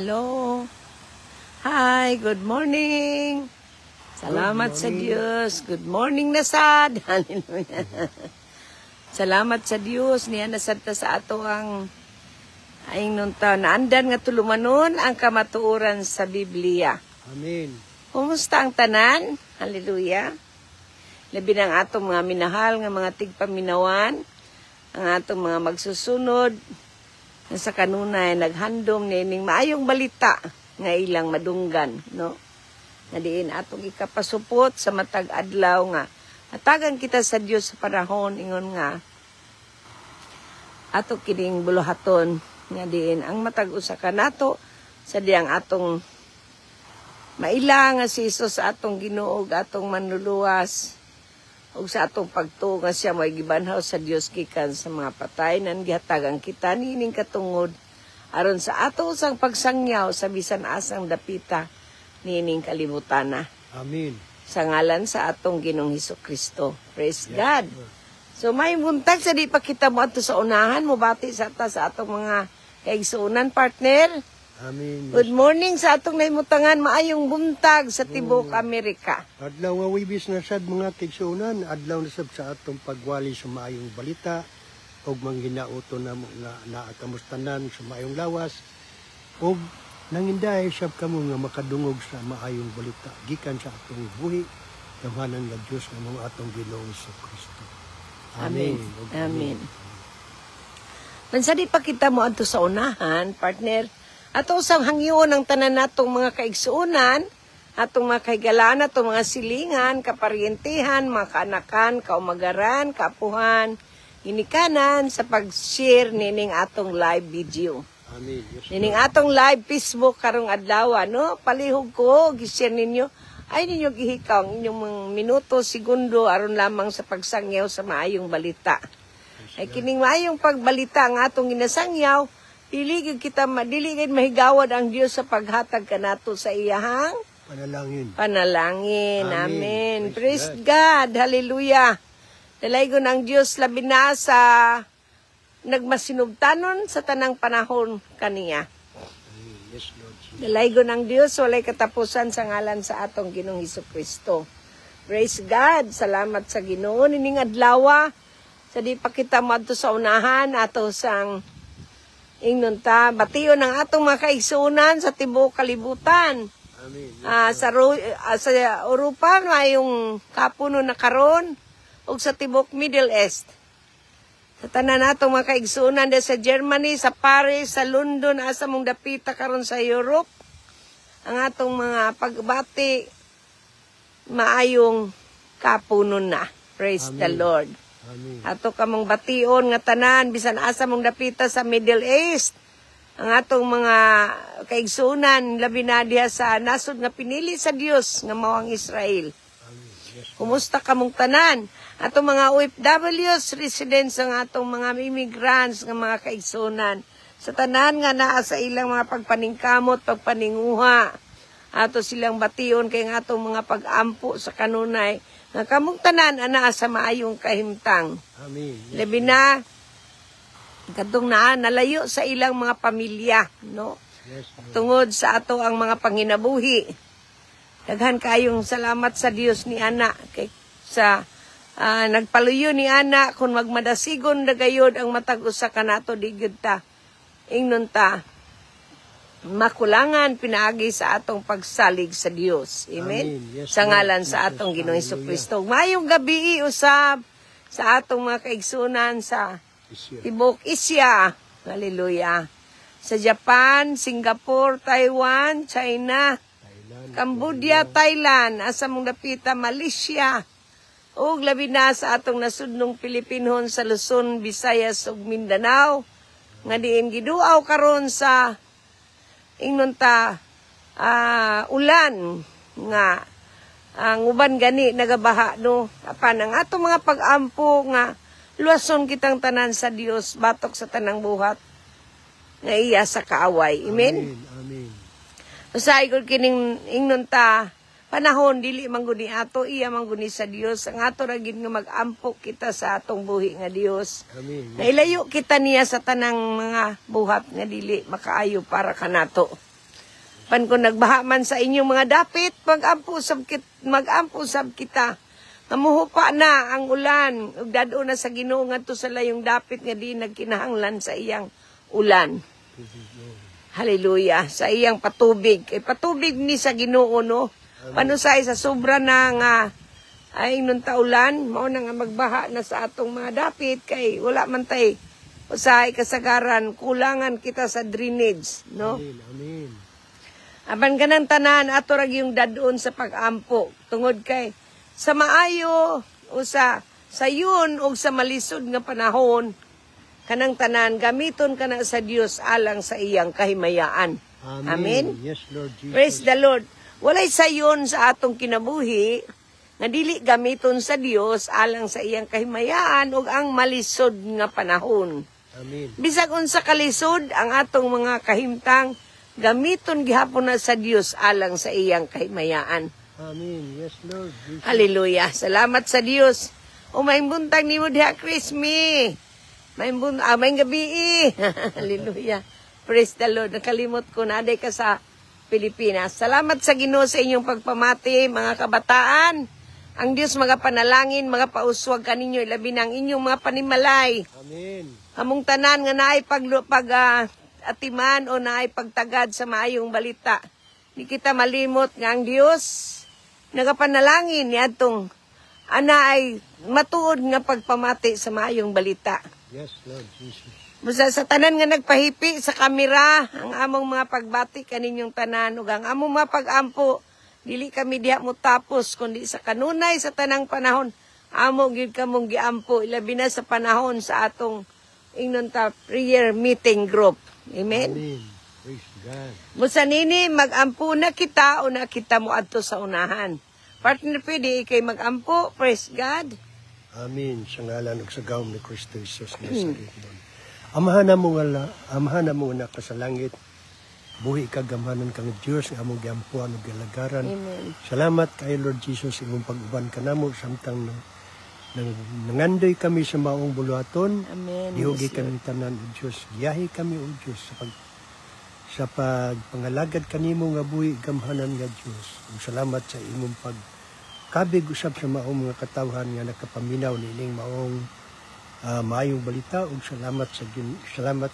Hello. Hi, good morning. Salamat sa Diyos. Good morning na sad. Hallelujah. Salamat sa Diyos. Niya nasad ta sa ato ang aing nun ta. Naandan nga tulumanon ang kamatuoran sa Biblia. Amen. Kumusta ang tanan? Hallelujah. Labi ng atong mga minahal nga mga tigpaminawan. Ang atong mga magsusunod. Sa kanunay naghandom nining maayong balita nga ilang madunggan, no? Na diin atong ikapasupot sa matag adlaw nga hatagan kita sa Dios sa panahon ingon nga ato kining buluhaton nga diin ang matag usa kanato sa diyang atong maila nga si Jesus sa atong Ginoo atong manluluwas ug sa atong pagtuo nga siya mo'y gibanhaw sa Dios gikan sa mga patay nan gihatagan kita nining katungod aron sa ato sang pagsangyaw sa bisan asang dapita nining kalibutana. Amen. Sa ngalan sa atong Ginoong Hesukristo. Praise God. So may buntag sa di pa kita mo ato sa unahan mo bati sa atong mga kaigsuunan partner. Amen. Good morning sa atong naimutangan maayong buntag sa Tibok Amerika. Adlaw nga wibis na sad mga tigsunan, adlaw na sab sa atong pagwali sa maayong balita ug manghinauto na naakamustanan sa maayong lawas ug nanginday sab kamo nga makadungog sa maayong balita gikan sa atong buhi gamhanan nga Dios nga mga atong Ginoong Hesukristo. Amen. Amen. Mansa di pa kita mo adto sa unahan, partner. Ato sang hangyon ang tanan natong mga kaigsuunan, atong mga kaigalaan, atong mga silingan, kaparyentihan, mga kaanakan, kaumagaran, kaapuhan, inikanan sa pag-share nining atong live video. Amen. Yes, nining atong live Facebook karong adlaw, no? Palihog ko, gi-share ninyo. Ay ninyo gihikaw ang inyong mga minuto, segundo aron lamang sa pagsangyaw sa maayong balita. Ay kining maayong pagbalita ang atong ginasangyaw. Diligid kita, diligid mahigawad ang Diyos sa paghatag kanato sa iyahang panalangin. Panalangin. Amen. Amen. Praise God. Hallelujah. Dalaygon ang Diyos labi na sa nagmasinugtanon sa tanang panahon kaniya. Yes, Lord Jesus. Dalaygon ang Diyos walay katapusan sa ngalan sa atong Ginoong Hesukristo. Praise God. Salamat sa Ginoo nining adlaw. Sa di pa kita madto sa unahan ato sang ingnon ta, batiyon ang atong mga kaigsuunan sa tibuok kalibutan. Amen. Sa Europa, mayong kapuno na karon ug sa tibuok Middle East. Sa tanan natong mga kaigsuunan sa Germany, sa Paris, sa London, asa mong dapita karon sa Europe. Ang atong mga pagbati, maayong kapuno na. Praise Amen. the Lord. Amen. Ato kamong bation nga tanan bisan asa mong dapita sa Middle East. Ang atong mga kaigsunan labi na diha sa nasod nga pinili sa Dios nga mao ang Israel. Amen. Yes, Kumusta kamong tanan? Atong mga OFWs, residents ang atong mga immigrants nga mga kaigsunan. Sa tanan nga naa sa ilang mga pagpaningkamot, pagpaninguha. Ato silang bation kay nga atong mga pag-ampo sa kanunay nga kamong tanan ana sa maayong kahimtang. Amen. Yes, Labi na kadtong naa nalayo sa ilang mga pamilya, no? Yes, Lord. Tungod sa ato ang mga panginabuhi. Daghan kayong salamat sa Dios ni ana kay sa nagpaluyo ni ana kun magmadasigon dagayod ang matag usa kanato di gyud ta. Ingnon ta makulangan pinaagi sa atong pagsalig sa Dios. Amen. Amen. Yes, sa Lord ngalan sa Jesus. atong Ginoong Hallelujah. Hesukristo. Mayong gabi usab sa atong mga kaigsunan sa Yes, Lord. Tibok Asia. Hallelujah. Sa Japan, Singapore, Taiwan, China, Thailand, Cambodia, Thailand, asa mong dapita, Malaysia. Ug labi na sa atong nasudnong Pilipinon sa Luzon, Visayas ug Mindanao. Nga diin giduaw karon sa ingnon ta ulan nga ang uban gani nagabaha no apan ang ato mga pag-ampo nga luwason kitang tanan sa Dios batok sa tanang buhat nga iya sa kaaway. Amen. Amen. Usay gud kining ingnon ta panahon dili man gud ni ato iya man gud ni sa Dios ang ato ra gid nga mag-ampo kita sa atong buhi nga Dios. Amen. Nailayo kita niya sa tanang mga buhat nga dili makaayo para kanato. Pan kung nagbaha man sa inyong mga dapit, mag-ampo sab kita. Namuhupa na ang ulan, ug dado na sa Ginoo ngadto sa layong dapit nga di nagkinahanglan sa iyang ulan. Hallelujah, sa iyang patubig. Kay patubig ni sa Ginoo no. Panusay sa sobra na nga ay nun taulan, mao na nga magbaha na sa atong mga dapit kay wala man tay usahay kasagaran, kulangan kita sa drainage, no? Amen. Amen. Aban ganang tanan ato ra yung dadon sa pag-ampo tungod kay sa maayo o sa yun o sa malisod nga panahon kanang tanan gamiton kana sa Dios alang sa iyang kahimayaan. Amen. Yes, Lord Jesus. Praise the Lord. Walay sayon sa atong kinabuhi nga dili gamiton sa Dios alang sa iyang kahimayaan ug ang malisod nga panahon. Amen. Bisag unsa kalisod ang atong mga kahimtang gamiton gihapon na sa Dios alang sa iyang kahimayaan. Amen. Yes, Lord Jesus. Hallelujah. Salamat sa Dios. O may buntag nimo diha Christmas. May gabi. Hallelujah. Praise the Lord. Nakalimot ko na aday ka sa Pilipinas. Salamat sa Ginoo sa inyong pagpamati, mga kabataan. Ang Dios magapanalangin, magapauswag kaninyo ilabi ng inyong mga panimalay. Amen. Among tanan nga naay atiman o naay pagtagad sa maayong balita. Di kita malimot nga ang Dios nagapanalangin niadtong ana ay matuod nga pagpamati sa maayong balita. Yes, Lord Jesus. Busa sa tanan nga nagpahipi sa kamera ang among mga pagbati kaninyong tanan ug ang among mga pag-ampo dili kami diha mo tapos kundi sa kanunay sa tanang panahon amo gyud kamong giampo ilabi na sa panahon sa atong ingnon ta prayer meeting group. Amen. Amen. Praise God. Busa nini mag-ampo na kita o nakita mo adto sa unahan. Partner pwede kay mag-ampo. Praise God. Amen. Sa ngalan ug sa gawom ni Kristo Jesus Nazaret. Amahan na mo na ka sa langit. Buhi ka gamanan kang Diyos nga among giampuan ug gilagaran. Amen. Salamat kay Lord Jesus imong pag-uban kanamo samtang nangandoy kami sa maong buluhaton. Amen. Dihugi Yes, kami tanan o Diyos. Giyahi kami o Diyos sa pagpangalagad kanimo nga buhi gamhanan nga Diyos. Salamat sa imong pagkabig usab sa maong mga katawhan nga nakapaminaw nining maong maayong balita ug salamat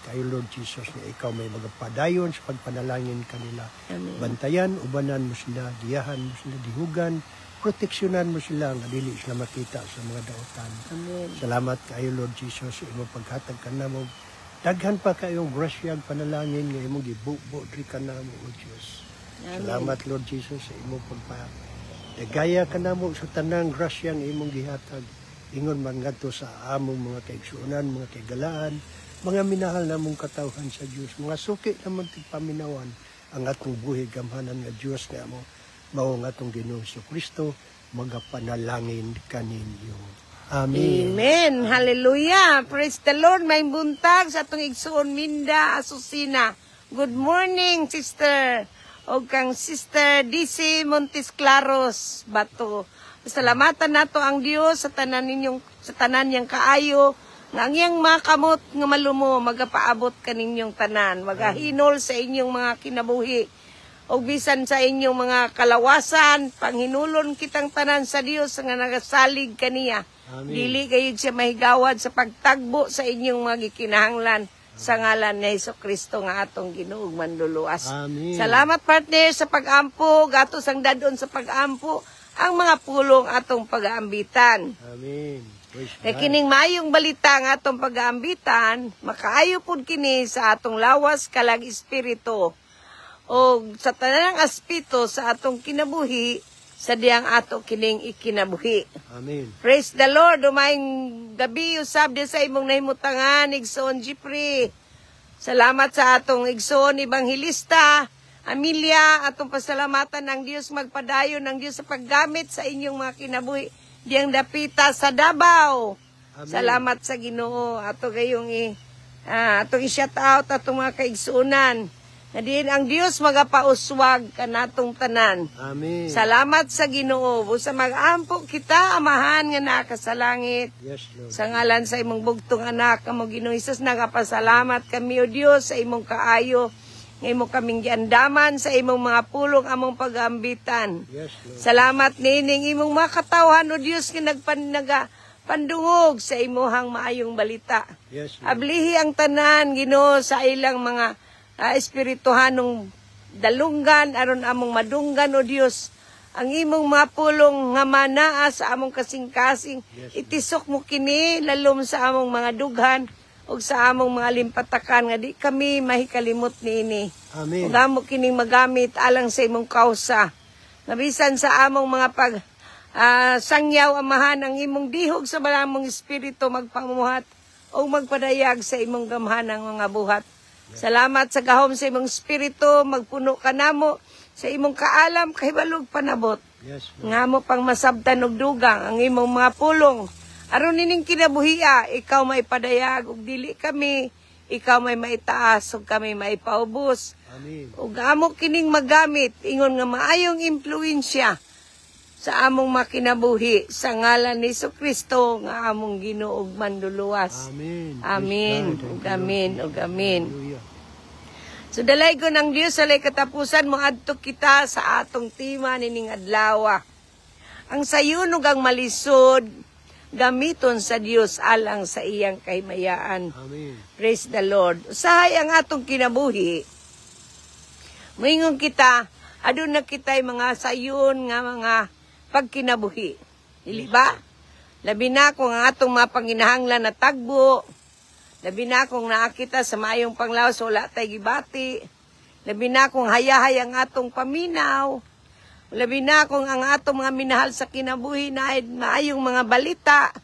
kay Lord Jesus na ikaw may magpadayon sa pagpanalangin kanila. Amen. Bantayan, ubanan mo sila, giyahan mo sila, dihugan, proteksyonan mo sila nga dili sila makita sa mga daotan. Amen. Salamat kayo Lord Jesus sa imong paghatag kanamo. Daghan pa kayong grasya panalangin nga imong gibubo diri kanamo o Dios. Salamat Lord Jesus sa imong pagpagaya kanamo sa tanang grasya nga imong gihatag. Ingon man ngadto sa among mga kaigsuonan, mga kaigalaan, mga minahal namong katawhan sa Dios, mga suki namang tigpaminawan ang atong buhi gamhanan nga Dios nga amo mao nga atong Ginoo Kristo magapanalangin kaninyo. Amen. Amen. Hallelujah. Praise the Lord. May buntag sa atong igsuon Minda Asusina. Good morning, sister. O kang Sister DC Montes Claros Bato. Salamatan nato ang Dios sa tanan niyang kaayo nga ang iyang mga kamot nga malumo magapaabot kaninyong tanan, magahinol sa inyong mga kinabuhi. O bisan sa inyong mga kalawasan, panghinulon kitang tanan sa Dios nga nagasalig kaniya. Amen. Dili kayud siya mahigawad sa pagtagbo sa inyong mga gikinahanglan sa ngalan ni Jesucristo nga atong Ginoo ug Manluluwas. Amen. Salamat partner sa pag-ampo, gatos ang dadon sa pag-ampo, ang mga pulong atong pag-aambitan. Amen. Praise Kay God. kining mayong balita nga atong pag-aambitan, makaayo pud kini sa atong lawas kalag espiritu o sa tanang aspeto sa atong kinabuhi sa diyang ato kining ikinabuhi. Amen. Praise the Lord. Umayong gabi usab di sa imong nahimutangan igsoon Jeffrey. Salamat sa atong igsoon ebanghilista Amelia, atong pasalamatan ng Dios, magpadayon ng Dios sa paggamit sa inyong mga kinabuhi diyang dapita sa Davao. Amen. Salamat sa Ginoo. Ato gayong atong i-shout out atong mga kaigsunan. Na din ang Dios magapauswag kanatong tanan. Amen. Salamat sa Ginoo. Busa mag-ampo kita, amahan nga naka sa langit. Yes, Lord. Sa ngalan sa imong bugtong anak, kamo Ginoo Hesus, nagapasalamat kami o Dios sa imong kaayo. nga imo kaming giandaman sa imong mga pulong among pagambitan. Yes, Lord. Salamat nining imong mga katawhan o Dios nga pandungog sa imuhang maayong balita. Yes, Lord. Ablihi ang tanan Ginoo sa ilang mga espirituhanong dalunggan aron among madunggan o Dios ang imong mga pulong nga manaa sa among kasing-kasing. Yes, Itisok mo kini lalom sa among mga dughan ug sa among mga limpatakan nga di kami mahikalimot niini. Amen. Ug amo kining magamit alang sa imong kausa. Nabisan sa among mga sangyaw amahan ang imong dihog sa malamong espiritu magpamuhat o magpadayag sa imong gamhanang mga buhat. Salamat sa gahom sa imong espiritu, magpuno ka namo sa imong kaalam kahibalog panabot. Yes, Lord. Nga mo pang masabtan og dugang ang imong mga pulong. Aron nining kinabuhia, ikaw may padayag ug dili kami, ikaw may maitaas ug kami may paubos. Amen. Ug amo kining magamit ingon nga maayong impluwensya sa among makinabuhi sa ngalan ni Jesucristo nga among Ginoo ug Manluluwas. Amen. Amen. Praise Ug God. amen ug amen. Hallelujah. So dalay ko ng Dios sa katapusan mo adto kita sa atong tema nining adlaw. Ang sayon ug ang malisod gamiton sa Dios alang sa iyang kahimayaan. Amen. Praise the Lord. Usahay ang atong kinabuhi. Moingon kita, adun na kita'y mga sayon nga mga pagkinabuhi. Dili ba? Labi na kung ang atong mga panginahanglan na tagbo. Labi na kung naakita sa maayong panglawas wala tay gibati. Labi na kung hayahay ang atong paminaw. Labi na kung ang atong mga minahal sa kinabuhi na ay maayong mga balita.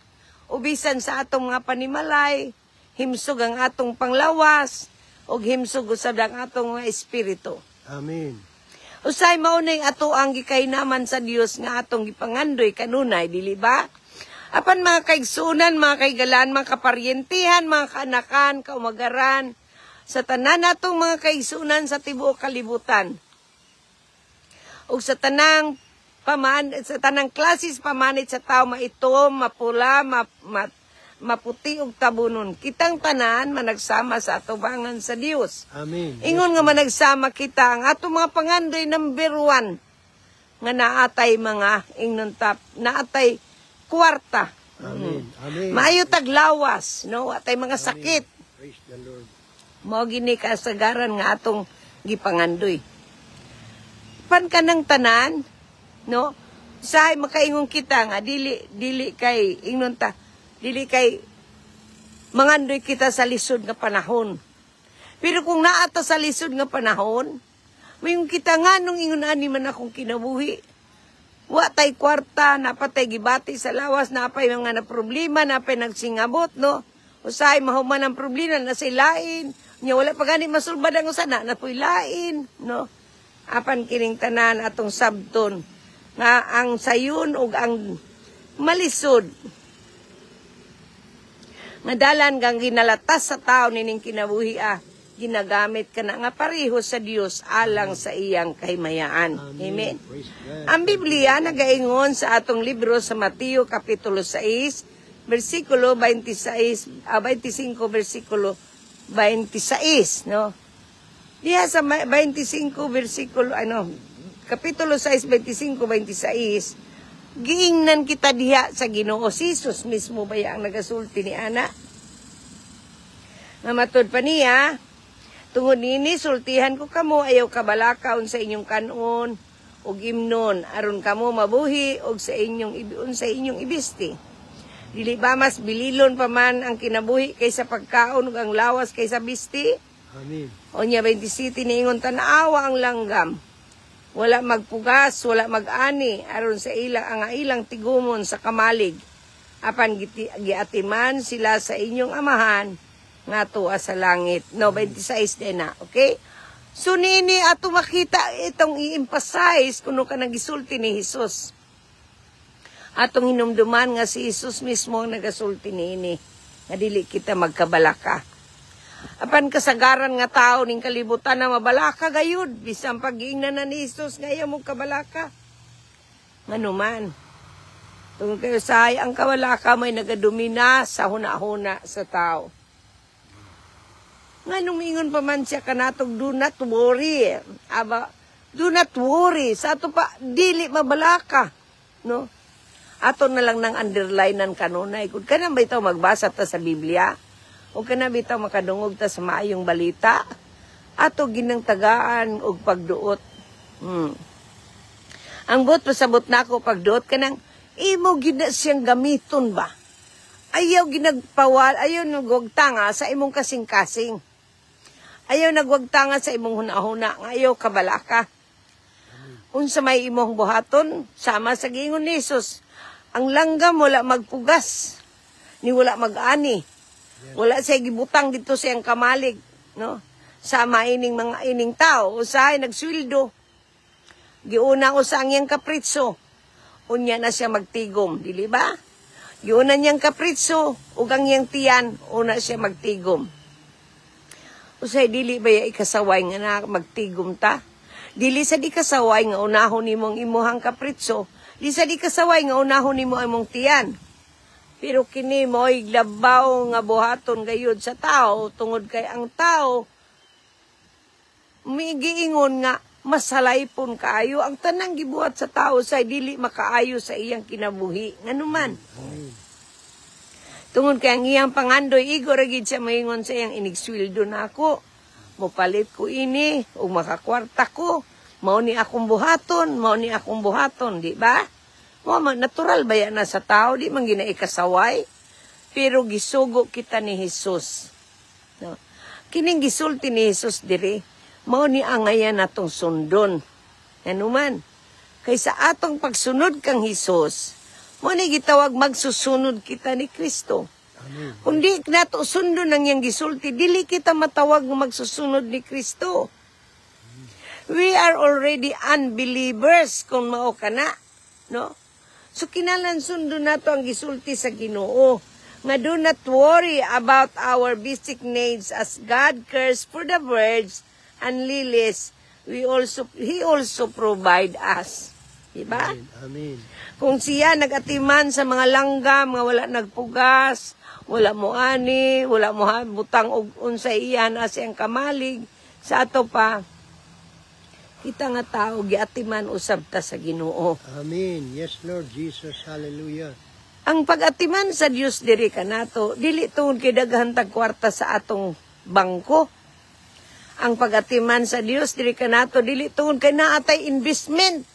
Ubisan sa atong mga panimalay. Himsog ang atong panglawas. O himsog usab ang atong mga espiritu. Amen. Usay maunay ato ang gikainaman sa Dios nga atong gipangandoy kanunay, dili ba? Apan mga kaigsunan, mga kaigalan, mga kaparyentihan, mga kaanakan, kaumagaran, sa tanan natong mga kaigsunan sa tibuok kalibutan. Ug sa tanang klases pamanit sa tao maitom, mapula, maputi ug tabunon. Kitang tanan managsama sa atubangan sa Dios. Amen. Ingon nga managsama kita ang atong mga pangandoy number 1 nga naatay mga ingnon tap, naatay kwarta. Amen. Amen. Maayo taglawas, no? Atay mga sakit. Praise the Lord. Mao gini kasagaran nga atong gipangandoy. Pan kanang tanan, no? Say makaingon kita nga dili kay ingnon ta, dili kay mangandoy kita sa lisod nga panahon. Pero kung naata sa lisod nga panahon, mayong kita nga nung ingon ani man akong kinabuhi. Wa tay kwarta, napatay gibati sa lawas, napay mga na problema, napay nagsingabot, no? Usay mahuman ang problema na sa lain. Nya wala pa gani masulbad ang usana na po'y lain, no? Apan kining tanan atong sabton nga ang sayon ug ang malisod nga dalan kang ginalatas sa tao nining kinabuhi ginagamit ka na nga pareho sa Dios alang sa iyang kahimayaan. Amen. Praise God. Ang Biblia nagaingon sa atong libro sa Mateo kapitulo 6 versikulo 25 versikulo 26, no? Diha sa 25 versikulo kapitulo 6 25 26 giingnan kita diha sa Ginoo Jesus mismo ba ang nagasulti ni ana? Namatod pa niya, tungod nini sultihan ko kamo ayaw kabalakaon sa inyong kanon ug imnon aron kamo mabuhi og sa inyong ibisti. Dili ba mas bililon pa man ang kinabuhi kaysa pagkaon ug ang lawas kaysa bisti? Amen. Onya 27 niingon tanawa ang langgam. Wala magpugas, wala mag-ani aron sa ilang tigumon sa kamalig. Apan giatiman sila sa inyong amahan nga tuwa sa langit. No, 26 din na, okay? So nini ato makita itong i-emphasize kuno ka nagisulti ni Jesus. Atong hinumduman nga si Jesus mismo ang nagasulti nini. Nga dili kita magkabalaka. Apan kasagaran nga tao ning kalibutan na mabalaka gayud bisan pag-giingnan na ni Jesus nga iya mo kabalaka. Nganuman. Tungod kayo say ang kabalaka may nagadumina sa huna-huna sa tao. Nga nung ingon pa man siya kanatog, do not worry. Aba, do not worry. Sa ato pa, dili mabalaka. No? Ato na lang ng underlinean kanunay. Kung ka na ba ito magbasa ta sa Biblia? O ka na ba ito makadungog ta sa maayong balita? Ato ginang tagaan o pagduot. Ang bot pasabot na ako pagduot ka nang imo gina siyang gamiton ba? Ayaw ginagpawal, ayaw nagwagtanga sa imong kasing-kasing. Ayaw nagwagtanga sa imong hunahuna, ayaw kabalaka. Unsa may imong buhaton, sama sa giingon ni Jesus. Ang langgam wala magpugas, ni wala mag-ani. Wala siya gibutang dito siyang kamalig, no? Sama ining tao, usahay nagsweldo. Giuna ko sa angyang kapritso. Unya na siya magtigom, dili ba? Giuna niyang kapritso, ug ang iyang tiyan, una siya magtigom. Usay dili ba ya ikasaway nga na magtigom ta? Dili sa di kasaway nga unahon nimong imuhang kapritso, di sa di kasaway nga unahon nimo imong tiyan. Pero kini mo'y labaw nga buhaton gayud sa tao, tungod kay ang tao, may giingon nga, masalaypon kaayo. Ang tanang gibuhat sa tao say dili makaayo sa iyang kinabuhi. Nganuman. Tungod kay ang iyang pangandoy, igo ragid siya maingon sa iyang inigsweldo na ako. Mupalit ko ini, o makakwarta ko. Mao ni akong buhaton, di ba? Natural ba yan na sa tao? Di man ginaikasaway. Pero gisugo kita ni Jesus. No? Kining gisulti ni Jesus diri, mao ni angayan natong sundon. Ano man? Kaysa atong pagsunod kang Jesus, mao ni gitawag magsusunod kita ni Kristo. Amen. Kung di nato sundon ang iyang gisulti, dili kita matawag nga magsusunod ni Kristo. We are already unbelievers kung mao kana, no? So kinalan sundon nato ang gisulti sa Ginoo. Nga do not worry about our basic needs as God cares for the birds and lilies. He also provide us. Diba? Amen. Kung siya nagatiman sa mga langgam nga wala nagpugas, wala mo ani, wala mo butang og unsay iyan as ang kamalig, sa ato pa, kita nga tao giatiman usab ta sa Ginoo. Amen. Yes, Lord Jesus. Hallelujah. Ang pag-atiman sa Dios diri kanato, dili tuon kay daghan tag kwarta sa atong bangko. Ang pag-atiman sa Dios diri kanato, dili tuon kay naatay investment.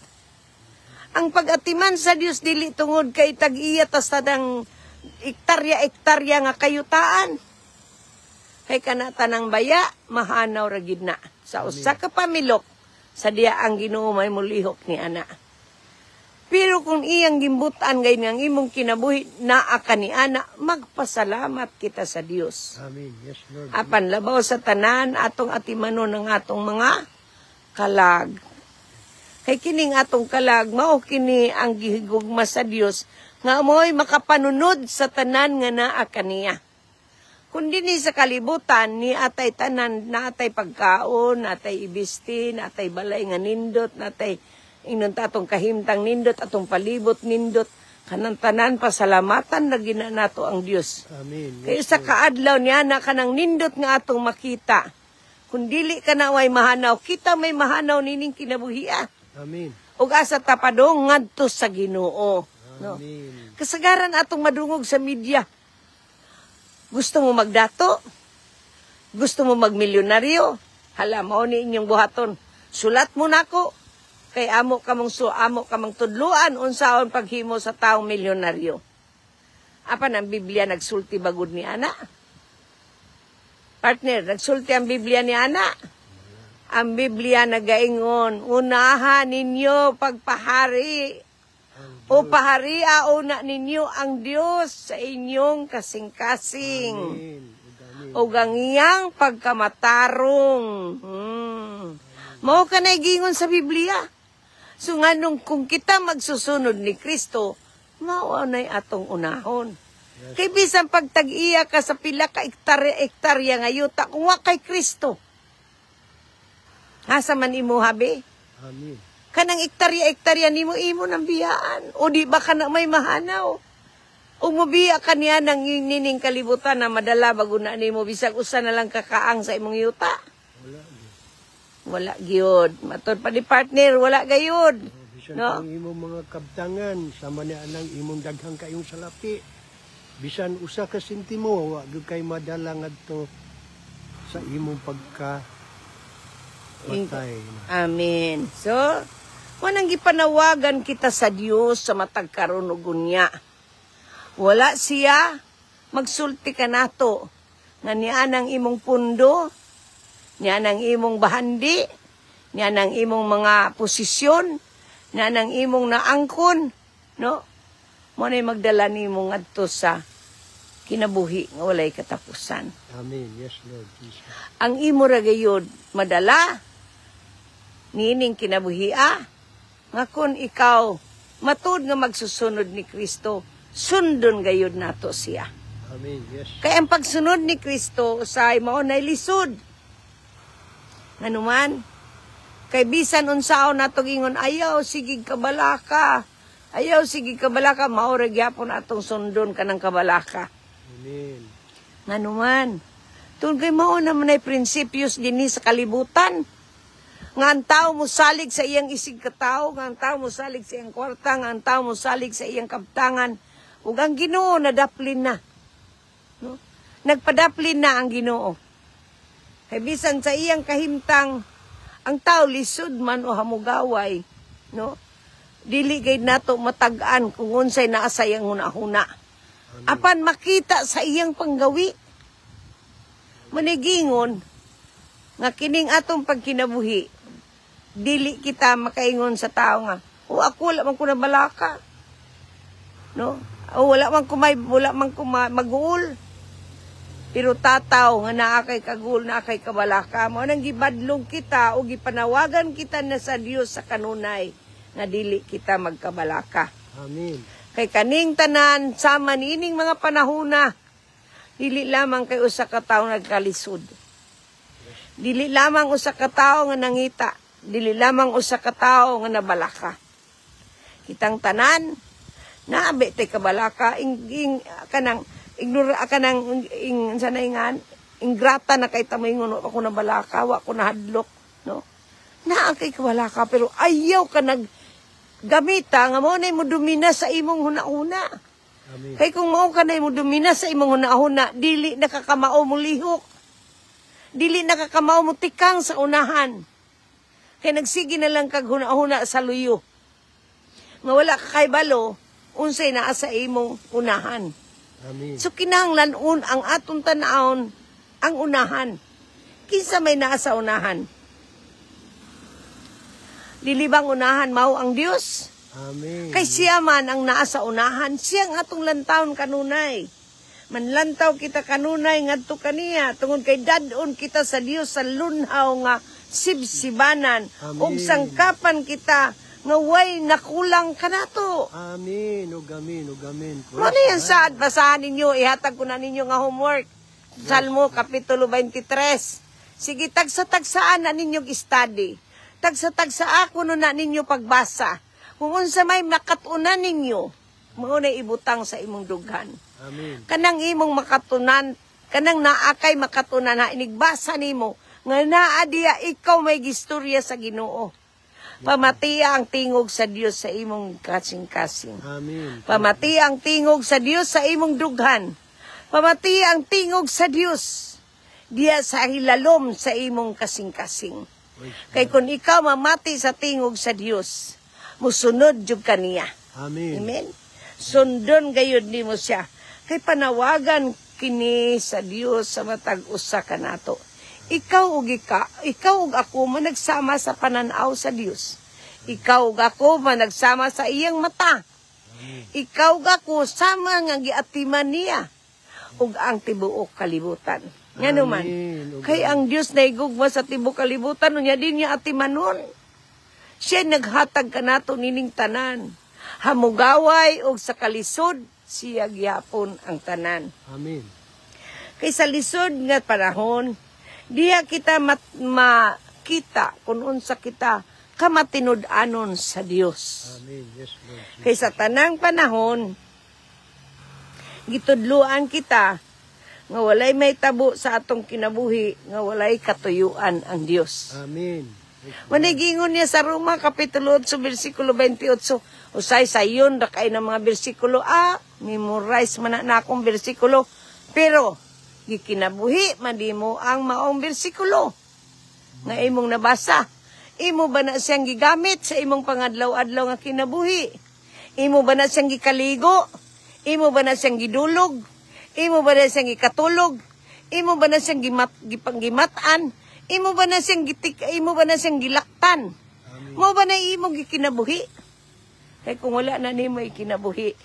Ang pag-atiman sa Dios dili tungod kay tag-iya ta sa dang ektarya nga kayutaan. Kay kana tanang baya mahanaw ra gid na. Sa usa ka pamilok sa diya ang Ginoo may mulihok ni ana. Pero kung iyang gimbutan gay nang imong kinabuhi naa ka ni ana, magpasalamat kita sa Dios. Amen. Yes, Lord. Apan labaw sa tanan atong atimanon ng atong mga kalag. Kay kining atong kalag mao kini ang gihigugma sa Dios nga mo'y makapanunod sa tanan nga naa kaniya. Kung dinhi sa kalibutan ni atay tanan, naatay pagkaon, naatay ibisti, naatay balay nga nindot, naatay inon atong kahimtang nindot, atong palibot nindot, kanang tanan pasalamatan na gina nato ang Dios. Amen. Kaya sa kaadlaw niya na kanang nindot nga atong makita. Kung dili ka na way mahanaw, kita may mahanaw nining kinabuhian. Amen. Ug asa tapadong ngadto sa Ginoo. No? Amen. Kasagaran atong madungog sa media. Gusto mo magdato? Gusto mo magmilyonaryo? Hala, mao ni inyong buhaton. Sulat mo nako. Kay amo kamong tudluan unsaon paghimo sa taong milyonaryo. Apan ang Biblia nagsulti bagud ni ana? Partner, nagsulti ang Biblia ni ana? Ang Biblia nagaingon, unahan ninyo pagpahari o paharia una ninyo ang Dios sa inyong kasing-kasing. Amen. O gangiyang pagkamatarong. Mao ka na gingon sa Biblia. So nga nung kung kita magsusunod ni Kristo, mao nay atong unahon. Yes. Kay bisan pagtag-iya ka sa pila ka ektarya nga yuta kung wa kay Kristo. Asa man imo habi? Amen. Kanang ektarya nimo imo nang biyaan. O di ba ka na may mahanaw? ug mobiya kaniya ng nining kalibutan na madala bago na nimo bisag usa na lang kakaang sa imong yuta. Wala gyud. Matod pa ni partner, wala gayud. Bisan No? ang imong mga kabtangan, sama niya anang imong daghang kayong salapi. Bisan usa ka sentimo, wa gyud kay madala ngadto sa imong pagka matay. Amen. So, wanang gipanawagan kita sa Dios sa matag karon ug unya. Wala siya magsulti ka nato nga niya nang imong pundo, niya nang imong bahandi, niya nang imong mga posisyon, niya nang imong naangkon, no? Mo na magdala nimo ngadto sa kinabuhi nga walay katapusan. Amen. Yes, Lord Jesus. Ang imo ra gayud madala nining kinabuhia nga kun ikaw matud nga magsusunod ni Kristo, sundon gayud nato siya. Amen. Yes. Kaya ang pagsunod ni Kristo usay mao nay lisod. Nganuman, kay bisan unsaon nato gingon ayaw sige kabalaka. Ayaw sige kabalaka, mao ra gyapon atong sundon kanang kabalaka. Amen. Nganuman, tungod kay mao naman ay prinsipyos dinhi sa kalibutan. Nga ang tao mo salig sa iyang isig katao, nga ang tao mo salig sa iyang kwarta, nga ang tao mo salig sa iyang kabtangan, ug ang Ginoo nadaplin na. No? Nagpadaplin na ang Ginoo. Kay bisan sa iyang kahimtang, ang tao lisod man o hamugaway, no? Dili gay nato matag-an kung unsay naa sa iyang hunahuna. Apan makita sa iyang panggawi. Manigingon nga kining atong pagkinabuhi, dili kita makaingon sa tao nga, o ako wala man ko nabalaka. No? O wala man ko mag-uul. Pero tataw nga naa kay kagul, naa kay kabalaka mo nang gibadlong kita o gipanawagan kita na sa Dios sa kanunay nga dili kita magkabalaka. Amen. Kay kaning tanan sama nining mga panahona, dili lamang kay usa ka tawo nagkalisod. Dili lamang usa ka tawo nga nangita, dili lamang usa ka tawo nga nabalaka. Kitang tanan naabi tay kabalaka kanang ignora kanang sanayngan ingrata na kay tamingon ako na balaka wa ko nahadlok, no? Naa kay kabalaka pero ayaw ka gamita nga mo na mo dumina sa imong hunahuna. Amen. Kay kung mao ka na mo dumina sa imong hunahuna, dili nakakamao mo lihok. Dili nakakamao mo tikang sa unahan. Kay nagsige na lang kag hunahuna sa luyo. Nga wala ka kay balo, unsay naa sa imong unahan. Amen. So kinahanglan ang atong tan-awon ang unahan. Kinsa may naa sa unahan? Dilibang unahan mao ang Dios. Amen. Kay siya man ang naa sa unahan, siya ang atong lantawon kanunay. Manlantaw kita kanunay ngadto kaniya tungod kay dadon kita sa Dios sa lunhaw nga sibsibanan ug sangkapan kita nga way nakulang kanato. Amen. Ug amen, ug amen. Ano yan saad? Basahan ninyo, ihatag ko na ninyo nga homework. Salmo, Kapitulo 23. Sige, tagsa-tagsaan na ninyong study. Tagsa-tagsa ako no na ninyo pagbasa. Kung unsa may makatunan ninyo, mauna ibutang sa imong dughan. Amen. Kanang imong makatunan, kanang naakay makatunan na inigbasa nimo, nga naa diya ikaw may gistorya sa Ginoo. Pamatiya ang tingog sa Dios sa imong kasing-kasing. Amen. Pamatiya ang tingog sa Dios sa imong dughan. Pamatiya ang tingog sa Dios diya sa hilalom sa imong kasing-kasing. Kay kung ikaw mamati sa tingog sa Dios, musunod jud kaniya. Amen. Amen. Sundon gayud nimo siya. Kay panawagan kini sa Dios sa matag usa kanato. Ikaw ug ako man nagsama sa pananaw sa Dios. Ikaw ug ako man nagsama sa iyang mata. Ikaw ug ako sama nga giatiman niya ug ang tibuok kalibutan. Ngano man, kay ang Dios na igugma sa tibuok kalibutan unya din niya atimanon. Siya naghatag kanato nining tanan. Hamugaway ug sa kalisod siya gyapon ang tanan. Amen. Kay sa lisod nga panahon, diha kita makita kung unsa kita kamatinud-anon sa Dios. Amen. Yes, Lord. Kay sa tanang panahon, Gitudluan kita nga walay may tabo sa atong kinabuhi, nga walay katuyuan ang Dios. Amen. Manigingon niya sa Roma Kapitulo 8, versikulo 28. Usay sayon da kay ng mga bersikulo. Memorize man na akong bersikulo. Pero, gikinabuhi, madimo ang maong bersikulo. Nga imong nabasa. Imo ba na siyang gigamit sa imong pangadlaw-adlaw nga kinabuhi? Imo ba na siyang gikaligo? Imo ba na siyang gidulog? Imo ba na siyang gikatulog? Imo ba na siyang gipanggimatan? Imo ba na siyang imo ba na siyang gilaktan? Mo ba na imong gikinabuhi? Kay kung wala na nimo ikinabuhi,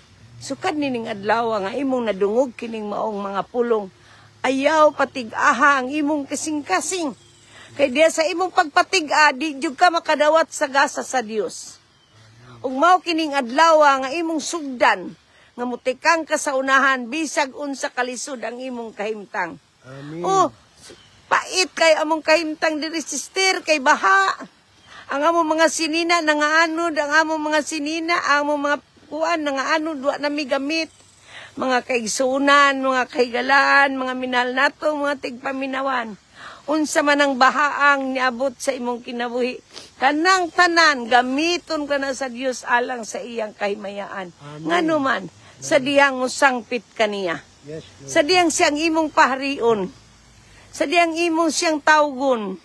sukad nining adlaw nga imong nadungog kining maong mga pulong, ayaw patig-aha ang imong kasing-kasing. Kay diya sa imong pagpatig-a, di jud ka makadawat sa gasa sa Dios. Ug mao kining adlaw nga imong sugdan, nga mutikang ka sa unahan, bisag unsa kalisod ang imong kahimtang. Amen. Pait kay among kahimtang diri sister kay baha. Ang among mga sinina nangaanod, ang among mga sinina, ang among mga kuan nangaanod wa nami gamit. Mga kaigsunan, mga kaigalaan, mga minahal nato, mga tigpaminawan. Unsa man ang bahaang niabot sa imong kinabuhi, kanang tanan gamiton ka na sa Dios alang sa iyang kahimayaan. Ngano man sa diyang musangpit kaniya. Yes, Sa diyang siyang imong paharion. Sa diyang imong siyang tawgon.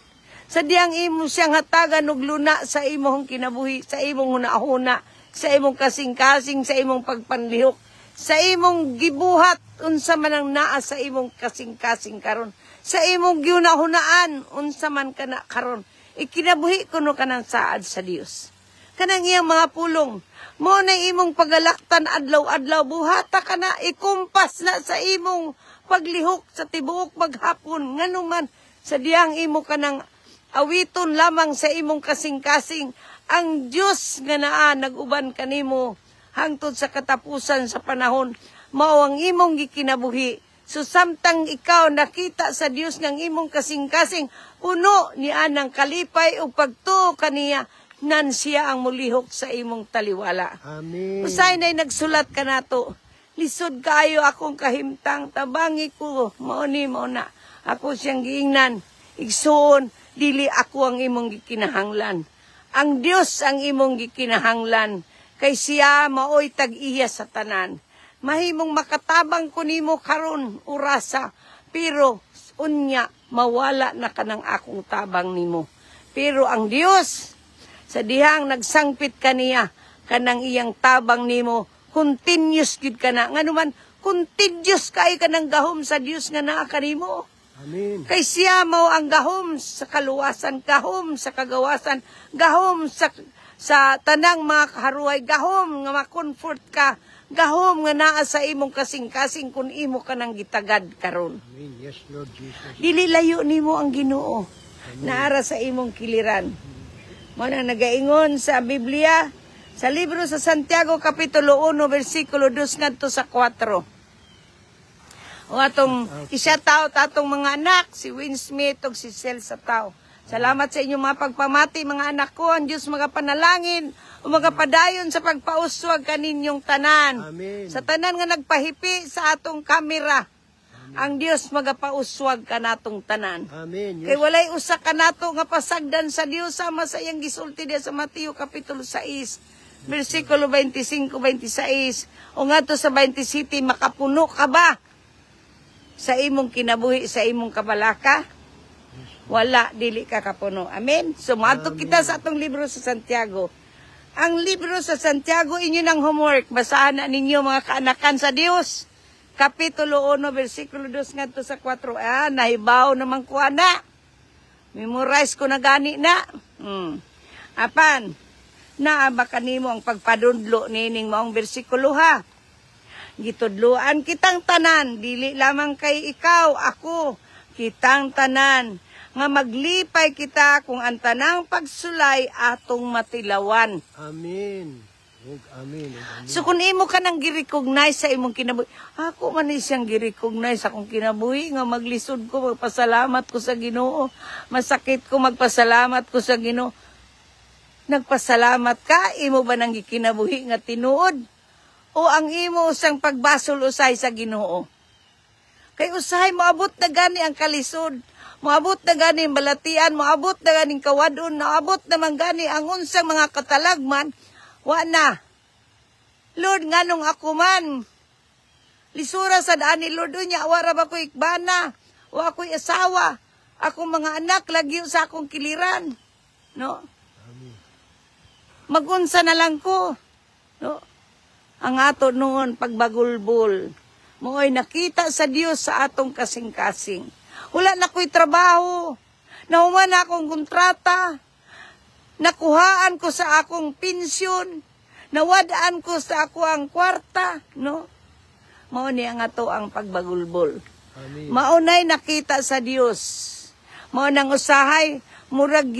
Sa diyang imong siyang hatagan og luna sa imong kinabuhi, sa imong hunahuna, sa imong kasing-kasing, sa imong pagpanlihok, sa imong gibuhat, unsa man ang naa sa imong kasing-kasing karon. Sa imong giunahunaan, unsa man kana karon. Ikinabuhi kuno kanang saad sa Dios. Kanang iyang mga pulong, mo na imong pagalaktan adlaw-adlaw, buhata ka na, ikumpas na sa imong paglihok sa tibuok maghapon. Ngano man, sa diyang imo kanang awiton lamang sa imong kasing-kasing, ang Diyos nga naa nag-uban kanimo hangtod sa katapusan sa panahon, mao ang imong gikinabuhi. So samtang ikaw nakita sa Diyos ng imong kasing-kasing, puno ni anang kalipay o pagtuo kaniya, nan siya ang mulihok sa imong taliwala. Amen. Usay na'y nagsulat ka nato, lisod kayo akong kahimtang, tabangi ko, mao na. Ako siyang giingnan, igsuon, dili ako ang imong gikinahanglan. Ang Dios ang imong gikinahanglan, kay siya maoy tag-iya sa tanan. Mahimong makatabang ko nimo karon urasa, pero unya mawala na kanang akong tabang nimo. Pero ang Dios, sa dihang nagsangpit kaniya, kanang iyang tabang nimo, continuous gid kana. Ngano man, continuous kay kanang gahom sa Dios nga naa kanimo. Amen. Kay siya mao ang gahom sa kaluwasan, gahom sa kagawasan, gahom sa tanang mga kaharuhay, gahom nga ma-comfort ka, gahom nga naa sa imong kasing-kasing kung imo ka nang gitagad karon. Amen. Yes, Lord Jesus. Dili layo nimo ang Ginoo. Naara sa imong kiliran. Mo nang nagaingon sa Biblia, sa libro sa Santiago Kapitulo 1, versikulo 2 ngadto sa 4. O atong isa-tao tatong mga anak, si Win Smith o si Sel sa tao. Salamat sa inyong mga pagpamati, mga anak ko. Ang Diyos magapanalangin o magapadayon sa pagpauswag kaninyong tanan. Amen. Sa tanan nga nagpahipi sa atong kamera, ang Diyos magapauswag ka natong tanan. Amen. Kay Yes. walay usa ka nato nga pasagdan sa Dios sama sa iyang gisulti diya sa Mateo Kapitulo 6, versikulo 25-26. O ngadto sa 27, makapuno ka ba sa imong kinabuhi, sa imong kabalaka? Wala, dili ka kapuno. Amen? So, maadto kita sa atong libro sa Santiago. Ang libro sa Santiago, inyo ng homework. Basahan na ninyo mga kaanakan sa Dios. Kapitulo 1, versikulo 2 ngadto sa 4. Nahibaw naman ko na. Memorize ko na gani na. Apan, naaba kanimo ang pagpadudlo nining maong bersikulo ha. Gitudluan kitang tanan, dili lamang kay ikaw, ako, kitang tanan, nga maglipay kita kung ang tanang pagsulay atong matilawan. Amen. Amen. Amen. So kung imo ka nang gi-recognize sa imong kinabuhi, ako man ni siyang gi-recognize sa akong kinabuhi, nga maglisod ko, magpasalamat ko sa Ginoo, masakit ko, magpasalamat ko sa Ginoo. Nagpasalamat ka, imo ba nang gikinabuhi nga tinuod? o ang imo usang pagbasol usay sa Ginoo. Kay usahay moabot na gani ang kalisod, moabot na gani ang balatian, moabot na gani ang kawadon, moabot naman gani ang unsang mga katalagman, wa na. Lord, nganong ako man, lisura sa daan ni Lord, unya, wara ba ko ikbana, wa ako'y asawa, akong mga anak, lagyo sa akong kiliran. No? Magunsa na lang ko. No? Ang ato noon, pagbagulbol, mo'y nakita sa Dios sa atong kasing-kasing. Wala na ko'y trabaho, nahuman na akong kontrata, nakuhaan ko sa akong pensyon, nawadaan ko sa ako ang kwarta, no? Mao ni ang ato ang pagbagulbol. Amen. Maunay nakita sa Dios. Mao nang usahay, murag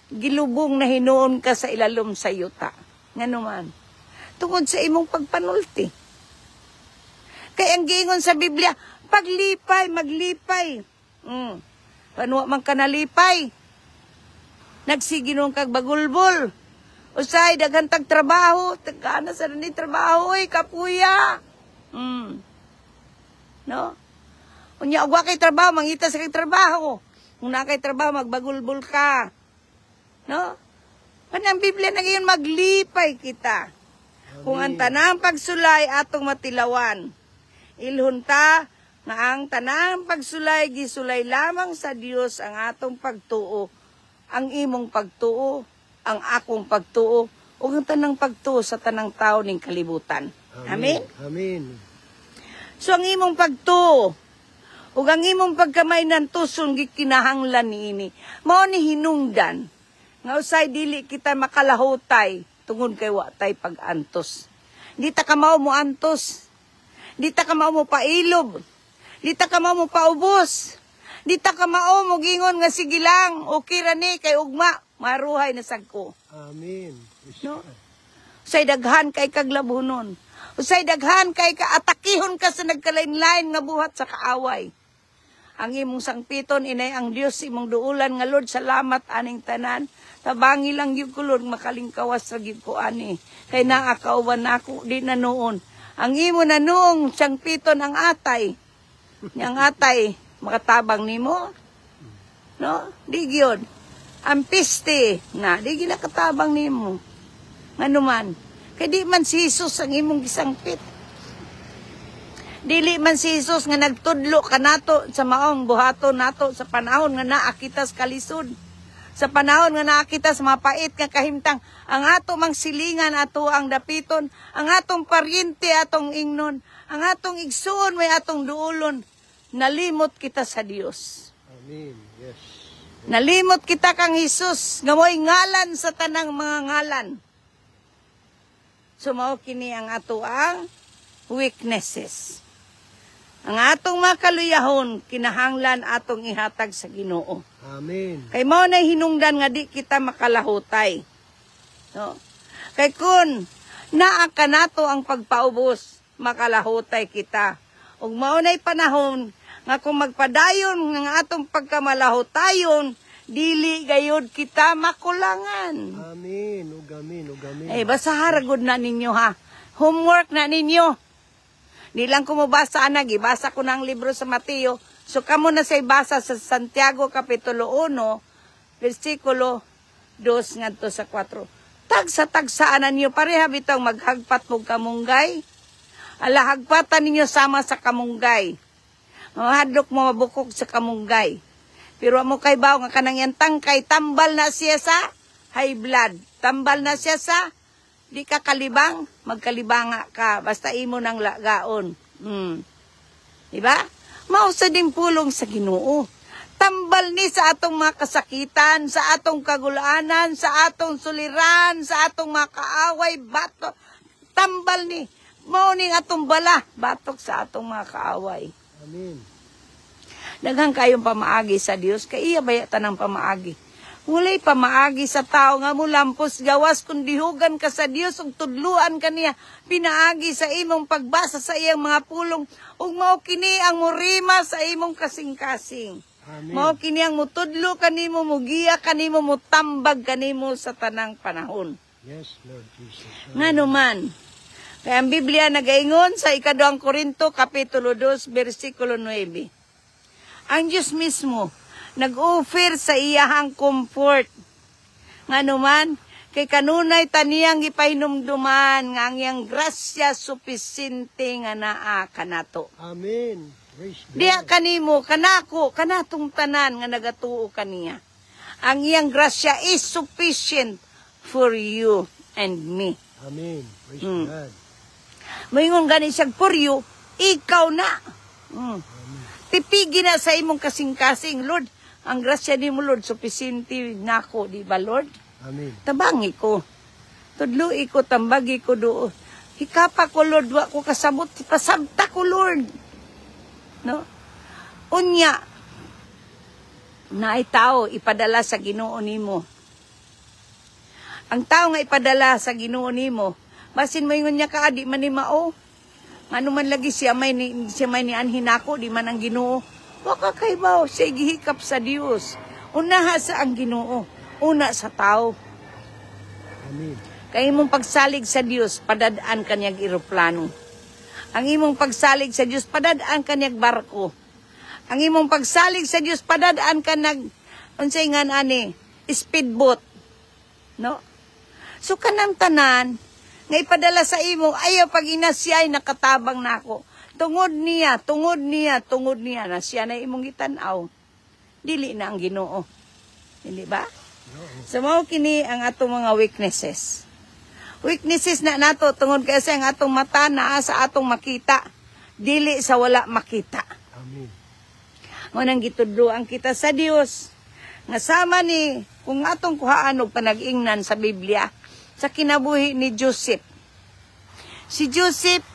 gilubong na hinuon ka sa ilalom sa yuta. Ngano man. Tungod sa imong pagpanulti. Kay ang giingon sa Biblia, paglipay, maglipay. Panuwa man ka nalipay. Nagsiginon kag bagulbol. Usay, daghan tag trabaho. Tagkana sa ni trabaho, kapuya. No? Unya, agwa kay trabaho, mangita sa kay trabaho. Kung na kay trabaho, magbagulbol ka. No? Ang Biblia na ngayon, maglipay kita. Kung ang tanang pagsulay atong matilawan, ilhunta nga ang tanang pagsulay, gisulay lamang sa Dios ang atong pagtuo, ang imong pagtuo, ang akong pagtuo, o ang tanang pagtuo sa tanang tao ning kalibutan. Amen? Amen. So ang imong pagtuo, o ang imong pagkamay ng tuson, gikinahanglan niini, mao ni hinungdan, nga usay dili kita makalahutay, tungod kay watay pag-antos. Di ta ka mao mo antos. Di ta ka mao mo pailob. Di ta ka mao mo paubos. Di ta ka mao mo gingon nga sige lang, okay ra ni kay ugma, maruhay na sagko. Amen. No? Usay daghan kay kaglabunon. Usay daghan kay kaatakihon ka sa nagkalain-lain nga buhat sa kaaway. Ang imong sangpiton inay ang Dios imong duulan nga Lord, salamat aning tanan. Tabangi lang yung kulod, makalingkawas sa gyud ko ani. Kay naakauban nako di na noon. Ang imo na noong siyang piton ang atay. Yang atay, makatabang nimo. No? Di gyud. Ang piste, na, di ginakatabang nimo. Ngano man. Kay di man si Jesus ang imong gisangpit. Dili man si Jesus nga nagtudlo kanato sa maong buhato nato sa panahon nga naakitas kalisod. Sa panahon nga nakita sa mapait nga kahimtang, ang ato mang silingan ato ang dapiton, ang atong paryente atong ingnon, ang atong igsuon may atong duulon, nalimot kita sa Dios. Amen. Yes. Nalimot kita kang Jesus, nga mo'y ngalan sa tanang mga ngalan. So mao kini ang ato ang weaknesses. Ang atong mga kaluyahon, kinahanglan atong ihatag sa Ginoo. Amen. Kay mao na hinungdan nga di kita makalahutay. No? Kay kun naa ka nato ang pagpaubos, makalahutay kita. Ug mao nay panahon nga kung magpadayon ng atong pagkamalahutayon, dili gayud kita makulangan. Amen. Ugamin, ugamin. Ay basaha ragud na ninyo ha. Homework na ninyo. Di lang ko mabasa na, gibasa ko na ang libro sa Mateo. So kamo na say basa sa Santiago Kapitulo 1, versikulo 2 ngadto sa 4. Tagsa-tagsaanan niyo pareha bitong maghagpat mo kamunggay. Alahagpatan ninyo sama sa kamunggay. Mahadlok mo mabukog sa kamunggay. Pero mo kay baw nga kanang yan tangkay, tambal na siya sa high blood. Tambal na siya sa di ka kalibang, magkalibanga ka, basta imo ng lagaon. Diba? Mausa din pulong sa Ginoo. Tambal ni sa atong mga kasakitan, sa atong kagulaanan, sa atong suliran, sa atong mga kaaway, batok. Tambal ni. Mao ning atong bala, batok sa atong mga kaaway. Amen. Daghang kayong pamaagi sa Dios, kay iya baya tanang pamaagi. Walay pamaagi sa tao nga mo lampos gawas kung dihugan ka sa Dios ug tudluan kaniya pinaagi sa imong pagbasa sa iyang mga pulong ug mao kini ang murima sa imong kasing-kasing. Amen. Mao kini ang mutudlo kanimo, mugiya kanimo, mutambag kanimo sa tanang panahon. Yes, Lord Jesus. Ngano man, Kaya ang Biblia nagaingon sa 2 Korinto, Kapitulo 2, versikulo 9. Ang Diyos mismo, nag-offer sa iyahang comfort. Nga naman, kay kanunay taniyang ipahinumduman, nga ang iyang grasya supisente nga naa kanato. Amen. Praise God. Diya kanimo, kanako, kanatong tanan nga nagatuo kaniya. Ang iyang grasya is sufficient for you and me. Amen. Praise God. Moingon gani siya for you, ikaw na. Tipigi na sa imong kasing-kasing, Lord. Ang grasya ni mo, Lord, sufficiente nako, di ba, Lord? Amen. Tabangi ko. Tudloi ko, tambagi ko doon. Hikapa ko, Lord, wa ko kasabot, pasabta ko, Lord. No? Unya, na ay tao, ipadala sa Ginoo nimo. Ang tao nga ipadala sa Ginoo nimo, basin mo niya ka, di man ni mao. Ano man lagi siya may ni anhin ako, di man ang Ginoo. Waka kay bao, siya gihikap sa Dios. Unaha sa ang Ginoo, una sa tao. Amen. Kay imong pagsalig sa Dios, padadaan kanyag eroplano. Ang imong pagsalig sa Dios, padadaan kanyag barko. Ang imong pagsalig sa Dios, padadaan kanag unsay nga ani, speedboat. No? So kanang tanan nga ipadala sa imo, ayaw pag inasiyay nakatabang nako. Tungod niya na siya na imong gitanaw. Dili na ang Ginoo. Hindi ba? So mao kini ang atong mga weaknesses. Weaknesses na nato tungod kasi ang atong mata naa sa atong makita, dili sa wala makita. Amen. Ngunang gitudloan kita sa Dios. Nga sama ni kung atong kuhaan og panag-ingnan sa Biblia sa kinabuhi ni Joseph. Si Joseph,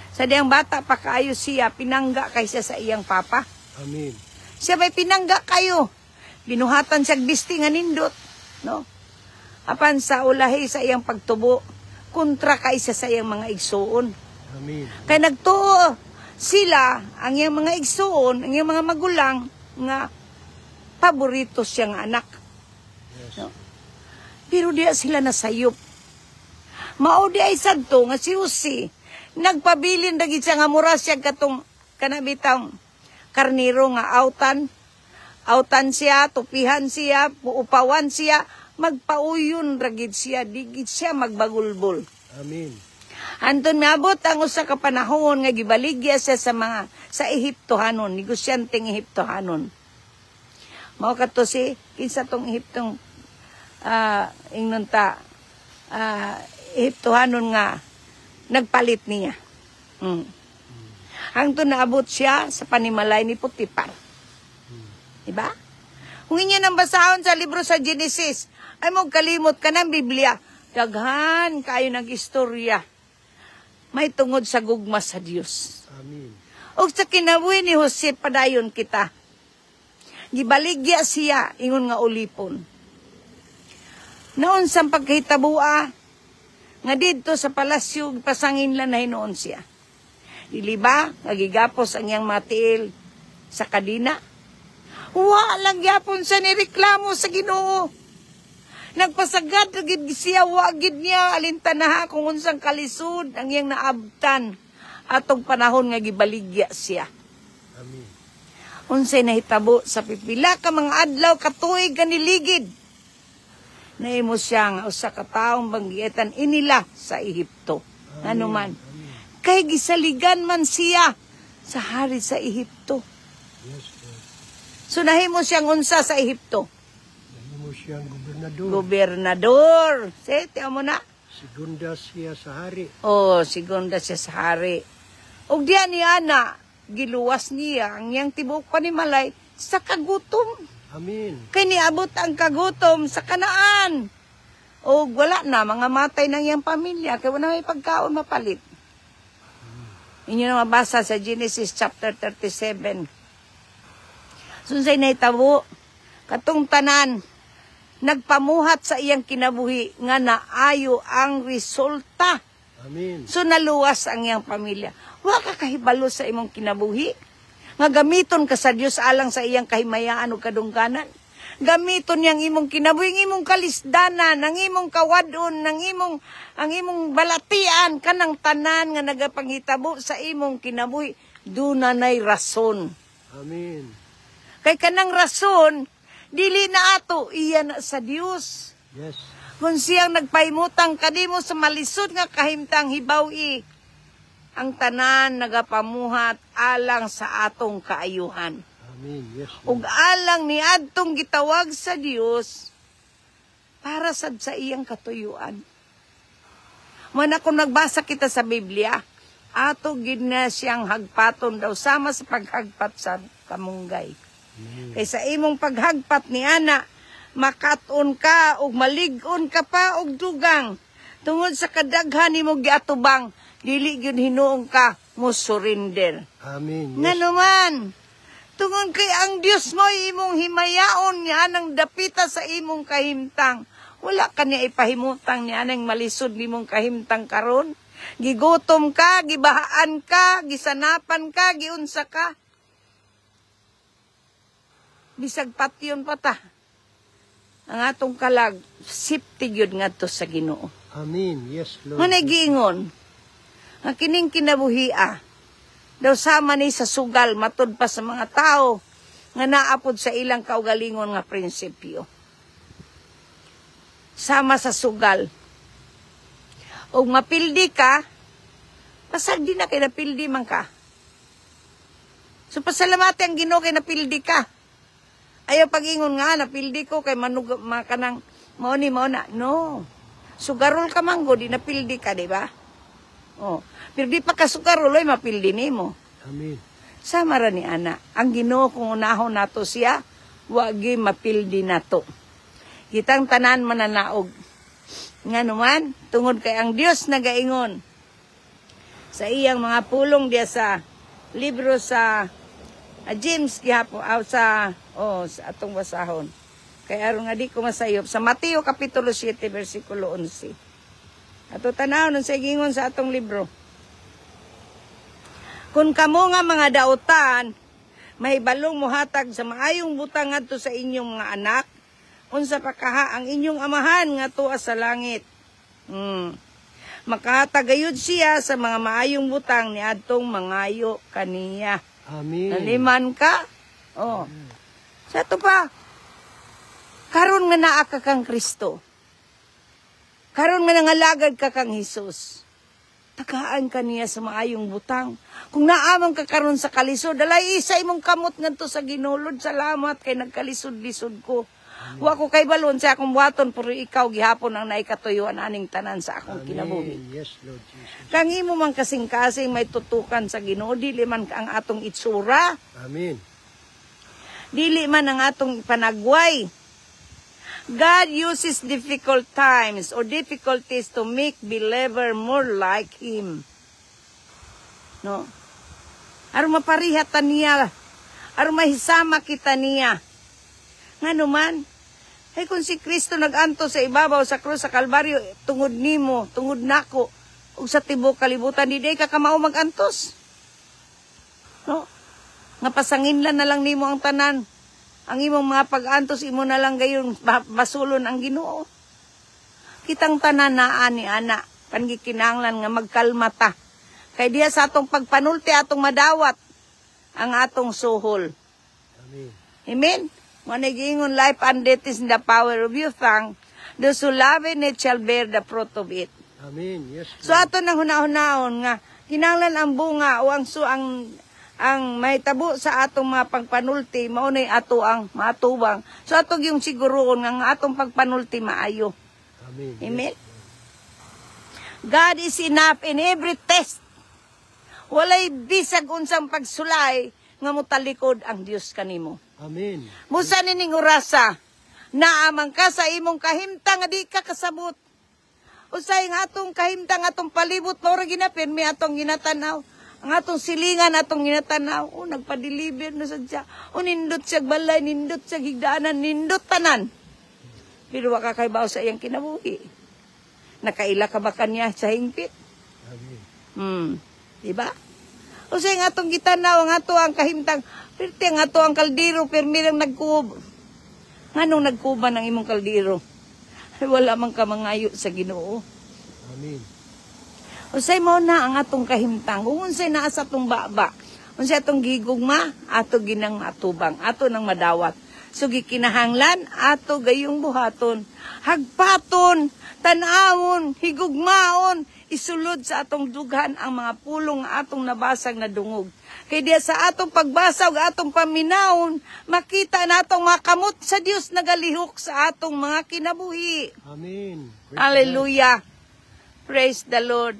sa diyang bata pa kaayo siya, pinangga kaysa sa iyang papa. Amen. Siya ba'y pinangga kayo? Binuhatan siya bisti nga nindot. No? Apan sa ulahi sa iyang pagtubo, kontra kaysa sa iyang mga igsuon. Amen. Kaya nagtuo sila, ang iyang mga igsuon, ang iyang mga magulang, nga paborito siyang anak. Yes. No? Pero diya sila nasayop. Mao di ay sadto nga si Jose, nagpabilin dagit siya nga mura siya katong kanabitang karniro nga autan. Autan siya, tupihan siya, puupawan siya, magpauyon ragid siya, digit siya magbagulbol. Amen. Anton nabot ang usa ka panahon nga gibaligya siya sa Ehiptohanon, negosyanteng Ehiptohanon. Mao kadto si kinsa tong Ehiptong ingnon ta Ehiptohanon nga nagpalit niya. Hangtod naabot siya sa panimalay ni Potiphar. Diba? Kung inyo nang basahon sa libro sa Genesis, ay mo kalimot ka ng Biblia. Daghan kayo ng istorya. May tungod sa gugma sa Dios. Amen. O sa kinabuhi ni Jose, padayon kita. Gibaligya siya, ingon nga ulipon. Noon sa pagkahitabua, nga dito sa palasyo, pasangin lang na hinoon siya. Dili ba, nagigapos ang iyang matiil sa kadina? Walang yapon sa nireklamo sa Ginoo. Nagpasagad gid siya, wagid niya alintanaha kung unsang kalisod ang iyang naabtan atong panahon nga gibaligya siya. Amen. Unsay nahitabo sa pipila ka mga adlaw katuig kaniligid. Naimo siya nga usa ka taong banggitan inila sa Ehipto. Ano man. Kay gisaligan man siya sa hari sa Ehipto. Yes, Lord. So nahimo siyang unsa sa Ehipto. Nahimo siyang gobernador. Gobernador. Tiyan mo na. Segunda siya sa hari. Oh, segunda siya sa hari. Og diyan niya na, giluwas niya ang iyang tibok panimalay sa kagutom. Amen. Kay niabot ang kagutom sa Kanaan. O wala na, mga matay ng iyang pamilya. Kaya wala may pagkaon mapalit. Inyo na mabasa sa Genesis chapter 37. Sunsay na itabo, katong tanan, nagpamuhat sa iyang kinabuhi nga naayo ang resulta. Amen. So naluwas ang iyang pamilya. Wa ka kahibalo sa imong kinabuhi. Nga gamiton ka sa Dios alang sa iyang kahimayaan o kadungganan. Gamiton niyang imong kinabuhi, ang imong kalisdanan, ang imong kawadon, ang imong balatian, kanang tanan nga nagapanghitabo sa imong kinabuhi. Dunay rason. Amen. Kay kanang rason, dili na ato, iya na sa Dios. Yes. Kung siyang nagpahimutang kanimo sa malisod nga kahimtang hibaw-i, ang tanan nagapamuhat alang sa atong kaayuhan. Amen. Yes. Ug alang ni adtong gitawag sa Dios para sad sa iyang katuyuan. Man ako nagbasa kita sa Biblia, ato gid na siyang hagpaton daw sama sa paghagpat sa kamunggay. Kay sa imong paghagpat ni ana, makat-on ka ug malig-on ka pa og dugang. Tungod sa kadaghan nimo giatubang, dili gyud hinuong ka mo surrender. Amen. Yes. Nga naman, tungod kay ang Dios mo imong himayaon niya nang dapita sa imong kahimtang. Wala ka niya ipahimutang niya nang malisod nimong kahimtang karon. Gigutom ka, gibahaan ka, gisanapan ka, giunsa ka. Bisag patyon pa ta. Ang atong kalag, safety gyud ngadto sa Ginoo. Amen. Yes, Lord. Ngunay giingon, ang kining kinabuhia, daw sama ni sa sugal, matud pa sa mga tao, nga naapod sa ilang kaugalingon nga prinsipyo. Sama sa sugal. O mapildi ka, pasag di na kay napildi man ka. So pasalamati ang Ginoo kay napildi ka. Ayaw pag-ingon nga, napildi ko kay manug makanang mauni mauna. No. Sugarol ka manggo, di napildi ka, di ba? Oh. Pero di pa ka sugarol, ay mapildi nimo. Amen. Sama ra ni ana. Ang Ginoo kung unahon nato siya, wagi mapildi nato. Kitang tanan mananaog. Nga naman, tungod kay ang Dios nagaingon sa iyang mga pulong diya sa libro sa James gihapon sa atong basahon. Kay aron nga di ko masayop sa Mateo kapitulo 7 bersikulo 11. Ato tanawon sa gingon sa atong libro. Kung kamo nga mga dautan mahibalong mohatag sa maayong butang ngadto sa inyong mga anak, unsa pa kaha ang inyong amahan nga tuwa sa langit. Makahatagayod siya sa mga maayong butang ni adtong mangayo kaniya. Amen. Naliman ka? Oh. Sa ito pa, karon nga naa ka kang Kristo. Karon nga nangalagad ka kang Hesus. Tagaan ka niya sa maayong butang. Kung naamang ka karon sa kalisod, dalay isa imong kamot ngadto sa Ginulod. Salamat kay nagkalisod-lisod ko. Wa ko kay balon sa akong buhaton, pero ikaw gihapon ang naikatuyuan aning tanan sa akong kinabuhi. Yes, Lord Jesus. Kang imo man kasing-kasing may tutukan sa Ginoo, dili man ang atong itsura, Amen. dili man ang atong panagway. God uses difficult times or difficulties to make believer more like Him. No? Aron maparihatan niya, aron mahisama kita niya. Nga naman, ay kung si Kristo naganto sa ibabaw sa krus sa Kalbaryo, tungod nimo, tungod nako, ug sa tibok kalibutan, di ka kamao magantos. No? Nga pasanginlan na lang nimo ang tanan. Ang imong mga pag-antos, imo na lang gayon basulon ang Ginoo. Kitang tanan naa ni ana, pangikinanglan nga magkalmata. Kay diya sa atong pagpanulti, atong madawat ang atong suhol. Amen. Amen? Manigingon life and death is in the power of your tongue. Those who love it shall bear the fruit of it. Amen. Yes. So ato nang hunahunahon nga, kinanglan ang bunga o ang mahitabo sa atong mga pagpanulti, maunay ato ang matubang. So ato yung siguroon nga ang atong pagpanulti maayo. Amen. Amen? God is enough in every test. Walay bisag unsang pagsulay nga mutalikod ang Dios kanimo. Amen. Musa nining orasa, naamang ka sa imong kahimtang nga di ka kasabot. Usay nga atong kahimtang, atong palibot, maura ginapirmi atong ginatanaw. Ang atong silingan, atong ginatanaw. O, nagpa-deliver na sa siya. O, nindot siya balay, nindot siya higdaanan, nindot tanan. Pero waka kay bao sa iyang kinabuhi. Nakaila ka ba kanya sa hingpit? Amen. Diba? Usay nga atong gitanaw, ang ato ang kahimtang, pero ang ato ang kaldero, pero mirang nagkuob. Nganong nagkuban ang imong kaldero? Ay wala man ka mangayo sa Ginoo. Amen. Unsay mo na ang atong kahimtang, unsay naa sa atong baba, unsay atong gigugma, ato ginang atubang, ato nang madawat. So gikinahanglan, ato gayong buhaton, hagpaton, tanawon, higugmaon, isulod sa atong dughan ang mga pulong atong nabasag na dungog. Kay diya sa atong pagbasag, atong paminawon, makita natong mga kamot sa Dios nagalihok sa atong mga kinabuhi. Amen. Hallelujah. Praise the Lord.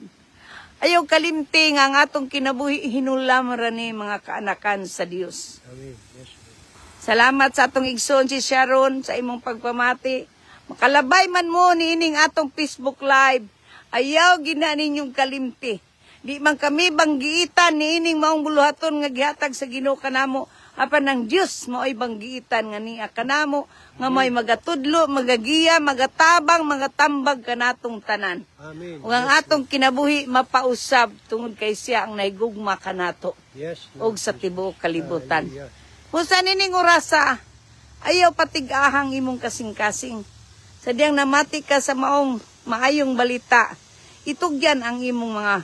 Ayaw kalimting ang atong kinabuhi hinulam rani mga kaanakan sa Dios. Amen. Yes, Lord. Salamat sa atong igsoon si Sharon sa imong pagpamati. Makalabay man mo niining atong Facebook Live. Ayaw gina ninyong kalimti. Di man kami banggiitan niining maong buluhaton nga gihatag sa Ginoo kanamo. Apan ng Dios mo ay banggiitan nga niya kanamo nga may magatudlo, magagiya, magatabang, magatambag kanatong tanan. Amen. Ug ang atong kinabuhi mapausab tungod kay siya ang naigugma kanato Yes, og Lord. sa tibuok kalibutan. Hallelujah. Kung nining orasa, ayaw patig-ahang imong kasing-kasing. Sadyang namati ka sa maong maayong balita, itugyan ang imong mga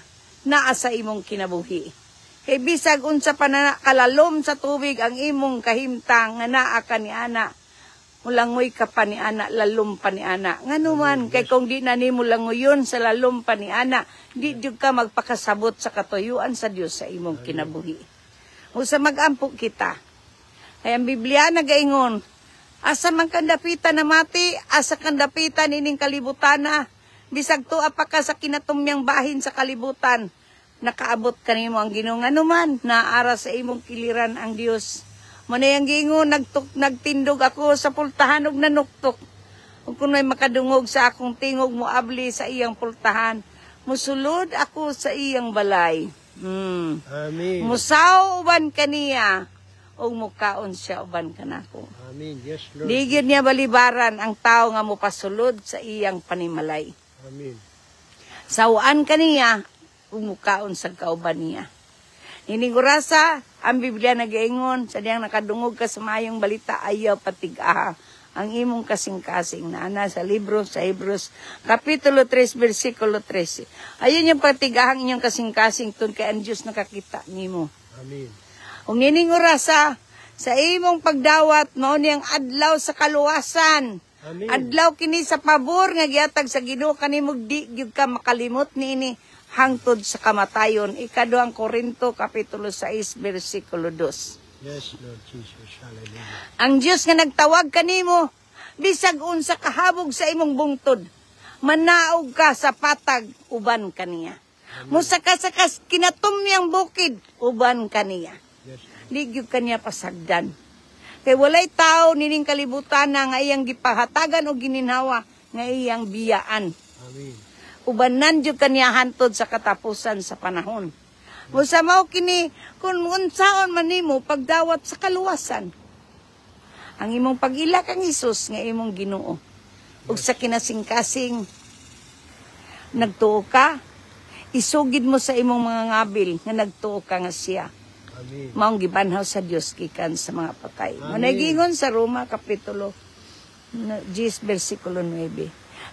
naa sa imong kinabuhi. Kay bisag unsa pa na kalalom sa tubig ang imong kahimtang nga naa ka ni ana, mulangoy ka pa ni ana, lalom pa ni ana. Nganuman, kay kung di na nimo langoyon sa lalom pa ni ana, di jud ka magpakasabot sa katuyuan sa Dios sa imong kinabuhi. Usa magampo kita. Kay ang Biblia nagaingon, asa man kandapitan na mati, asa kandapitan ining kalibutan na, bisag tuwa pa ka sa kinatumyang bahin sa kalibutan, nakaabot kanimo ang Ginoo nganuman, naara sa imong kiliran ang Dios. Manay ang gingon, nagtindog ako sa pultahan og nanuktok. Ug kun may makadungog sa akong tingog mo abli sa iyang pultahan, musulod ako sa iyang balay. Amen. Musaw uban kaniya, o mukaon siya uban kanako. Amen. Yes, Lord. Digid niya balibaran ang tao nga mopasulod sa iyang panimalay. Amen. Sawaan kaniya, umukaon sa kauban niya. Ninigurasa, ang Biblia nag-iingon, sadyang nakadungog ka sa mayong balita, ayaw patig-aha ang imong kasing-kasing na ana sa libro sa Hebrews, Kapitulo 3, versikulo 13. Ayun yung patig-ahang inyong kasing-kasing tun kay ang Diyos nakakita nimo. Amen. Kung ninigurasa, sa imong pagdawat, mao niyang adlaw sa kaluwasan. Amen. Adlaw kini sa pabor nga gihatag sa Ginoo kanimo di gyud ka makalimot niini hangtod sa kamatayon. Ikaduhang Korinto kapitulo 6 bersikulo 2. Yes, Lord Jesus. Hallelujah. Ang Dios nga nagtawag kanimo bisag unsa kahabog sa imong bungtod, manaog ka sa patag uban kaniya. Musa ka sa kinatumyang bukid uban kaniya. Yes. Di gyud kaniya pasagdan. Kay walay tao nining kalibutan na nga iyang gipahatagan o gininhawa nga iyang biyaan. Amen. Ubanan jud kaniya hantod sa katapusan sa panahon. Musa mao kini kun unsaon man nimo pagdawat sa kaluwasan. Ang imong pag-ila kang Hesus nga imong Ginoo. Ug sa kinasing-kasing nagtuo ka, isugid mo sa imong mga ngabil nga nagtuo ka nga siya. Amen. Maong gibanhaw sa Dios gikan sa mga patay. Amen. Managingon sa Roma kapitulo 10 bersikulo 9.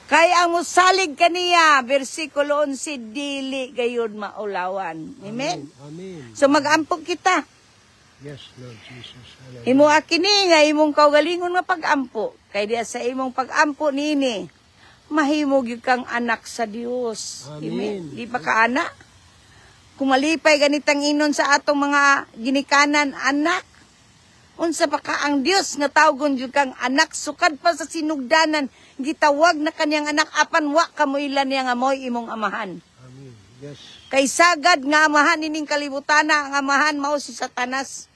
Kaya ang musalig kaniya bersikulo 11 dili gayud maulawan. Amen. Amen. So mag-ampok kita. Yes, Lord Jesus. Hallelujah. Imo akini nga imong kaugalingon nga pag-ampo. Kay diya sa imong pag-ampo nini, mahimog gyud kang anak sa Dios. Amen. Di ba ka anak? Kumalipay ganitang inon sa atong mga ginikanan anak. Unsa pa ka ang Dios nga tawgon jud kang anak sukad pa sa sinugdanan gitawag na kanyang anak apan wa kamoylan niya nga moy imong amahan. Amen. Yes. Kay sagad nga amahan ining kalibutana ang amahan mao si Satanas.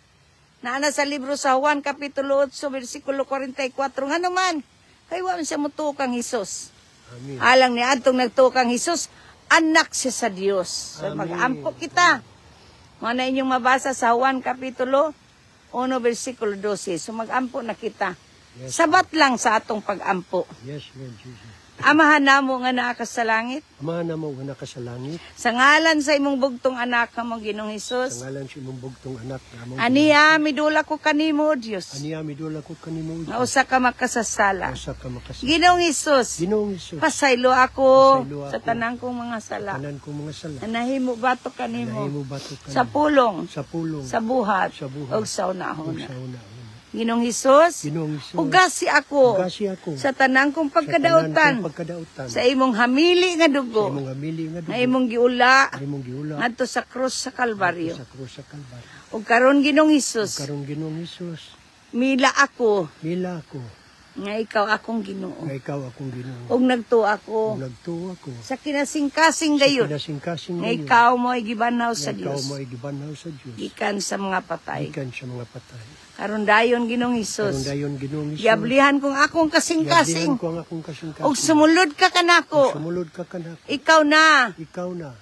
Naana sa libro sa Juan kapitulo 8 bersikulo 44 nga naman kay wa man siya motuo kang Hesus. Amen. Alang ni adtong nagtuo kang Hesus, anak siya sa Dios. So, Amen. mag-ampo kita. Mga na inyong mabasa sa Juan kapitulo 1 versikulo 12. So mag-ampo na kita. Yes. Sabat lang sa atong pag-ampo. Yes, Lord Jesus. Amahan namo nga naa ka sa langit. Amahan namo nga naka sa langit. Sa ngalan sa imong bugtong anak nga mong Ginoong Hesus. Sa ngalan sa imong bugtong anak nga mong Aniya midula ko kanimo, O Dios. Aniya midula ko kanimo. Nga usa ka makasasala. Usa ka makasala. Ginoong Hesus. Ginoong Hesus. Pasaylo ako Pasaylo sa ako tanang kong mga sala. Tanan ko mga sala. Nahimo bato kanimo. Nahimo bato kanimo. Sa pulong, Sa pulong. sa buhat, Sa buhat. o sa unahon. Sa una. Ginoong Hesus, Ginoong Hesus. ugasi ako Ugasi ako. sa tanang kong Sa tanan pagkadautan, kong pagkadautan. sa imong hamili nga Sa dugo, imong amili nga na dugo. imong giula, Sa imong giula. ngadto sa krus sa Kalbaryo. Sa krus sa Kalbaryo. Ug karon Ginoong Hesus, Karong Ginoong Hesus. mila ako Mila ako. nga ikaw akong Ginoo. Nga ikaw akong Ginoo. Ug nagtuo ako Nagtuo ako. sa kinasing-kasing gayon Kinasing-kasing nga ngayon. ikaw mo ay gibanaw sa Nga ikaw Dios mo ay gibanaw sa Diyos. gikan sa mga patay. Ikan sa mga patay. Karon dayon Ginoong Karon Hesus, dayon Ginoong Hesus. giablihan kong akong Yablihan kasing-kasing ko ang akong kasing-kasing. ug sumulod ka kanako. Sumulod ka kanako. Ikaw na Ikaw na.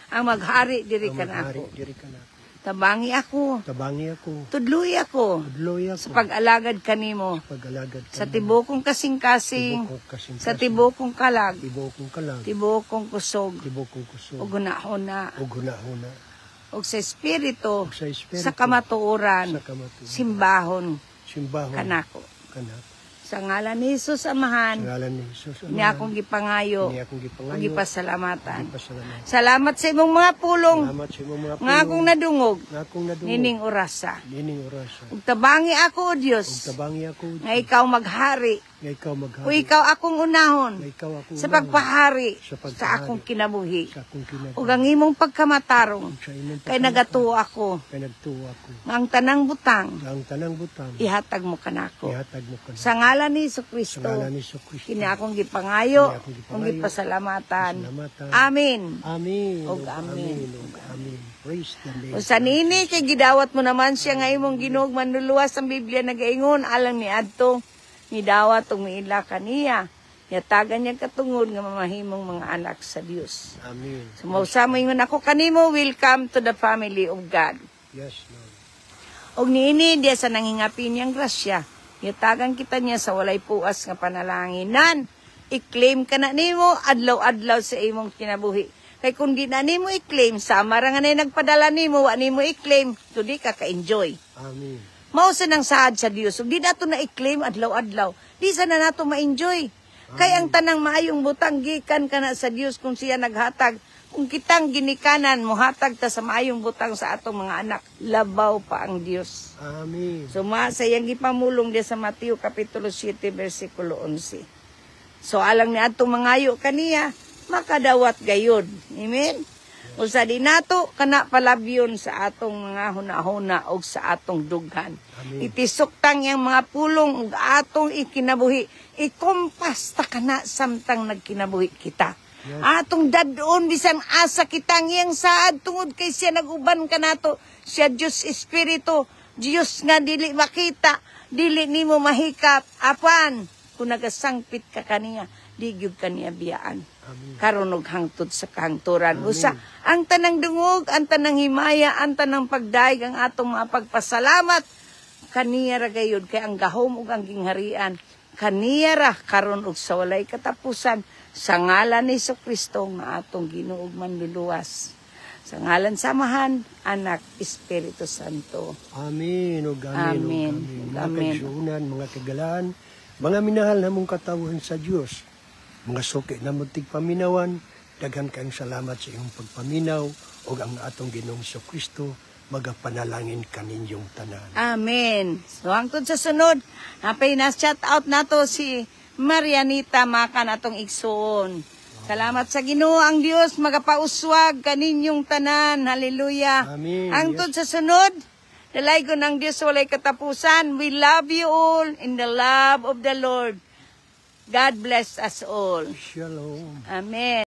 ang maghari diri Ang kanako. maghari diri kanako. Tabangi ako, Tabangi ako. tudloy ako Udloy ako. sa pag-alagad kanimo Pag-alagad sa tibokong kasing-kasing, Tibok kong kasing-kasing. sa tibokong kalag, Tibok kong kalag. tibokong kusog, Tibok kong kusog. ug hunahuna, Ug huna-huna. ug sa espiritu, Ug sa espiritu. sa kamatuoran, Sa kamatuoran. simbahon Simbahon. kanako. Kanako. Sa ngalan ni Jesus Sa Amahan, ngalan ni Jesus. niya akong gipangayo, Ni akong ug gipangayo. gipasalamatan. Pasalamat. Salamat sa imong mga pulong Salamat sa imong mga nga akong nadungog, Nga akong nadungog. nining orasa. Nining orasa. Ug tabangi ako, O Ug Dios, tabangi ako. nga ikaw maghari, Nga ikaw maghari. o ikaw akong unahon Nga ikaw akong sa unahon. pagpahari Sa pagpahari. sa akong kinabuhi. Sa akong kinabuhi. Ug ang imong pagkamatarong, Sa imong kay nagatuo ako, Kay nagtuwa ako. nga ang tanang butang, Ang tanang butang. ihatag mo kanako. Ihatag mo kanako. Sa ngalan ni Sa Kristo, ngalan ni Kristo. kini akong gipangayo, Kini akong gipangayo, ug gipasalamatan. Pasalamatan. Amen. Amen. Ug amen. Ug amen. Praise the name. O sa nini, kay gidawat mo naman siya nga imong Ginoo manluluwas ang Biblia nagaingon, alang ni adto, ni dawat ug miila kaniya. Yatagan niya katungod nga mamahimong mga anak sa Dios. Amen. Sumausama ingon ako kanimo, welcome to the family of God. Yes, Lord. Og niini diya sa nangingapi niyang grasya, yatagan kita niya sa walay puas nga panalanginan. I-claim ka na nimo adlaw-adlaw sa imong kinabuhi. Kay kung di na nimo i-claim, sama ra nga na nagpadala nimo, wa nimo i-claim, so di ka ka-enjoy. Amen. Mao sa nang saad sa Dios. Ug di nato na i-claim adlaw-adlaw. Di sa na nato ma-enjoy. Kay ang tanang maayong butang gikan kana sa Dios kung siya naghatag. Kung kitang ginikanan, muhatag ta sa maayong butang sa atong mga anak, labaw pa ang Dios. Amen. So sayang gipamulong dia sa Mateo kapitulo 7 bersikulo 11. So alang ni atong mangayo kaniya, makadawat gayud. Amen. Usa di nato kana palabyon sa atong mga hunahuna og sa atong dughan. Amen. Itisuktang yang mga pulong ug atong ikinabuhi. Ikompas ta kana samtang nagkinabuhi kita. Yes. Atong dadon bisan asa kitang iyang saad tungod kay siya naguban kanato. Siya Dios Espiritu, Dios nga dili makita, dili nimo mahikap. Apan kung nagasangpit ka kaniya, di gyud kaniya biyaan. Amen. Karon og hangtod sa kahangturan. Amen. Usa, ang tanang dungog, ang tanang himaya, ang tanang pagdaig, ang atong mga pagpasalamat, kaniya ra gayud kay ang gahom ug ang gingharian, kaniya ra karon og sa walay katapusan, sa ngalan ni Kristo nga atong Ginoo ug manluluwas. Sa ngalan samahan, Anak, Espiritu Santo. Amen. Ug amen. Amen. Ug Amen. Mga kaigsuonan, mga kagalaan, mga minahal namong katawhan sa Dios. Mga suki na muntig paminawan, daghan kayong salamat sa iyong pagpaminaw ug ang atong Ginoong Kristo magapanalangin kaninyong tanan. Amen. So hangtod sa sunod, napay na shout out nato si Marianita Makan atong igsoon. Salamat sa Ginoo ang Dios magapauswag kaninyong tanan. Hallelujah. Amen. Hangtod sa sunod, dalay ko ng Dios walay katapusan. We love you all in the love of the Lord. God bless us all. Shalom. Amen.